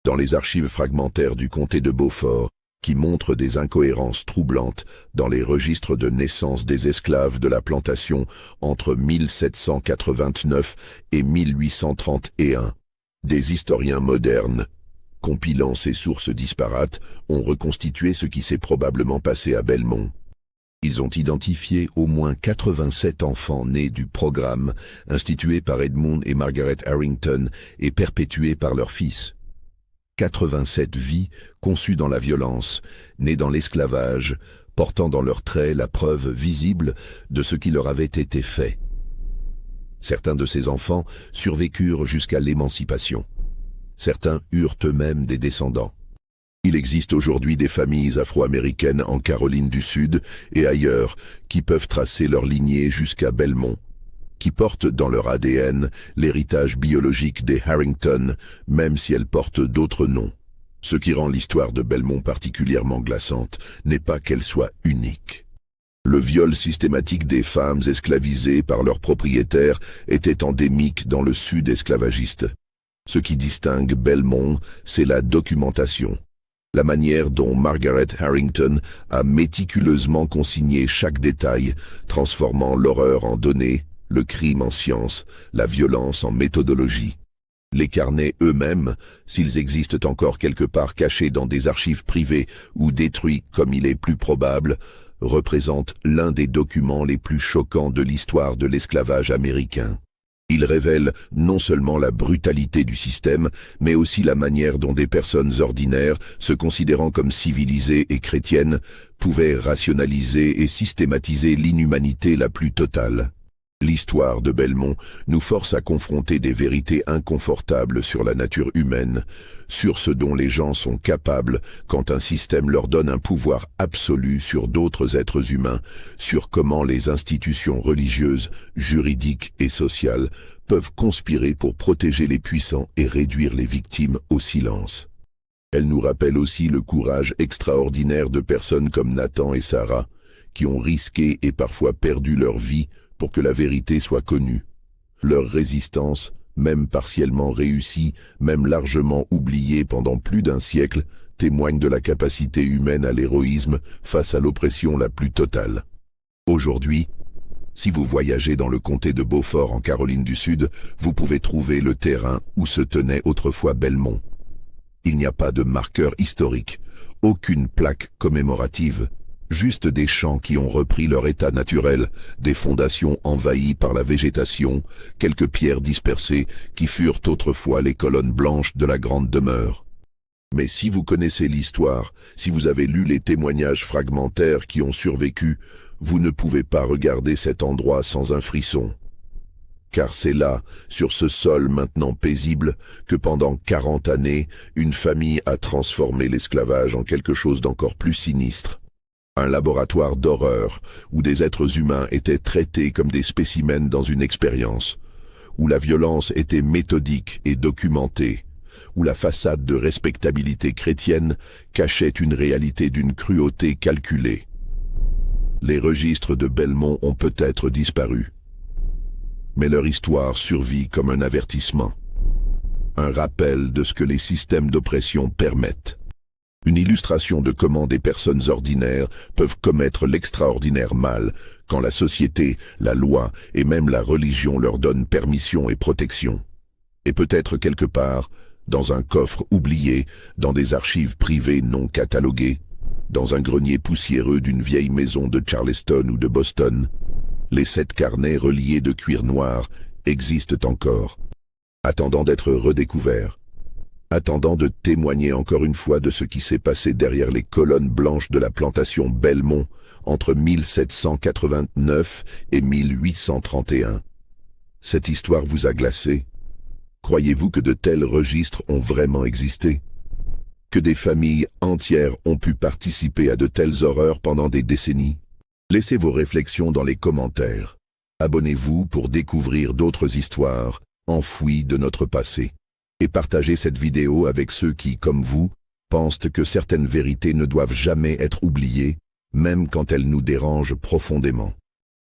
dans les archives fragmentaires du comté de Beaufort, qui montrent des incohérences troublantes dans les registres de naissance des esclaves de la plantation entre 1789 et 1831. Des historiens modernes, compilant ces sources disparates, ont reconstitué ce qui s'est probablement passé à Belmont. Ils ont identifié au moins 87 enfants nés du programme institué par Edmund et Margaret Harrington et perpétué par leur fils. 87 vies conçues dans la violence, nées dans l'esclavage, portant dans leurs traits la preuve visible de ce qui leur avait été fait. Certains de ces enfants survécurent jusqu'à l'émancipation. Certains eurent eux-mêmes des descendants. Il existe aujourd'hui des familles afro-américaines en Caroline du Sud et ailleurs qui peuvent tracer leur lignée jusqu'à Belmont, qui portent dans leur ADN l'héritage biologique des Harrington, même si elles portent d'autres noms. Ce qui rend l'histoire de Belmont particulièrement glaçante n'est pas qu'elle soit unique. Le viol systématique des femmes esclavisées par leurs propriétaires était endémique dans le sud esclavagiste. Ce qui distingue Belmont, c'est la documentation. La manière dont Margaret Harrington a méticuleusement consigné chaque détail, transformant l'horreur en données, le crime en science, la violence en méthodologie. Les carnets eux-mêmes, s'ils existent encore quelque part cachés dans des archives privées ou détruits comme il est plus probable, représentent l'un des documents les plus choquants de l'histoire de l'esclavage américain. Ils révèlent non seulement la brutalité du système, mais aussi la manière dont des personnes ordinaires, se considérant comme civilisées et chrétiennes, pouvaient rationaliser et systématiser l'inhumanité la plus totale. L'histoire de Belmont nous force à confronter des vérités inconfortables sur la nature humaine, sur ce dont les gens sont capables quand un système leur donne un pouvoir absolu sur d'autres êtres humains, sur comment les institutions religieuses, juridiques et sociales peuvent conspirer pour protéger les puissants et réduire les victimes au silence. Elle nous rappelle aussi le courage extraordinaire de personnes comme Nathan et Sarah, qui ont risqué et parfois perdu leur vie pour que la vérité soit connue. Leur résistance, même partiellement réussie, même largement oubliée pendant plus d'un siècle, témoigne de la capacité humaine à l'héroïsme face à l'oppression la plus totale. Aujourd'hui, si vous voyagez dans le comté de Beaufort en Caroline du Sud, vous pouvez trouver le terrain où se tenait autrefois Belmont. Il n'y a pas de marqueur historique, aucune plaque commémorative, juste des champs qui ont repris leur état naturel, des fondations envahies par la végétation, quelques pierres dispersées qui furent autrefois les colonnes blanches de la grande demeure. Mais si vous connaissez l'histoire, si vous avez lu les témoignages fragmentaires qui ont survécu, vous ne pouvez pas regarder cet endroit sans un frisson. Car c'est là, sur ce sol maintenant paisible, que pendant 40 années, une famille a transformé l'esclavage en quelque chose d'encore plus sinistre. Un laboratoire d'horreur, où des êtres humains étaient traités comme des spécimens dans une expérience, où la violence était méthodique et documentée, où la façade de respectabilité chrétienne cachait une réalité d'une cruauté calculée. Les registres de Belmont ont peut-être disparu, mais leur histoire survit comme un avertissement, un rappel de ce que les systèmes d'oppression permettent. Une illustration de comment des personnes ordinaires peuvent commettre l'extraordinaire mal quand la société, la loi et même la religion leur donnent permission et protection. Et peut-être quelque part, dans un coffre oublié, dans des archives privées non cataloguées, dans un grenier poussiéreux d'une vieille maison de Charleston ou de Boston, les 7 carnets reliés de cuir noir existent encore, attendant d'être redécouverts, attendant de témoigner encore une fois de ce qui s'est passé derrière les colonnes blanches de la plantation Belmont entre 1789 et 1831. Cette histoire vous a glacé? Croyez-vous que de tels registres ont vraiment existé? Que des familles entières ont pu participer à de telles horreurs pendant des décennies? Laissez vos réflexions dans les commentaires. Abonnez-vous pour découvrir d'autres histoires enfouies de notre passé. Et partagez cette vidéo avec ceux qui, comme vous, pensent que certaines vérités ne doivent jamais être oubliées même quand elle nous dérange profondément.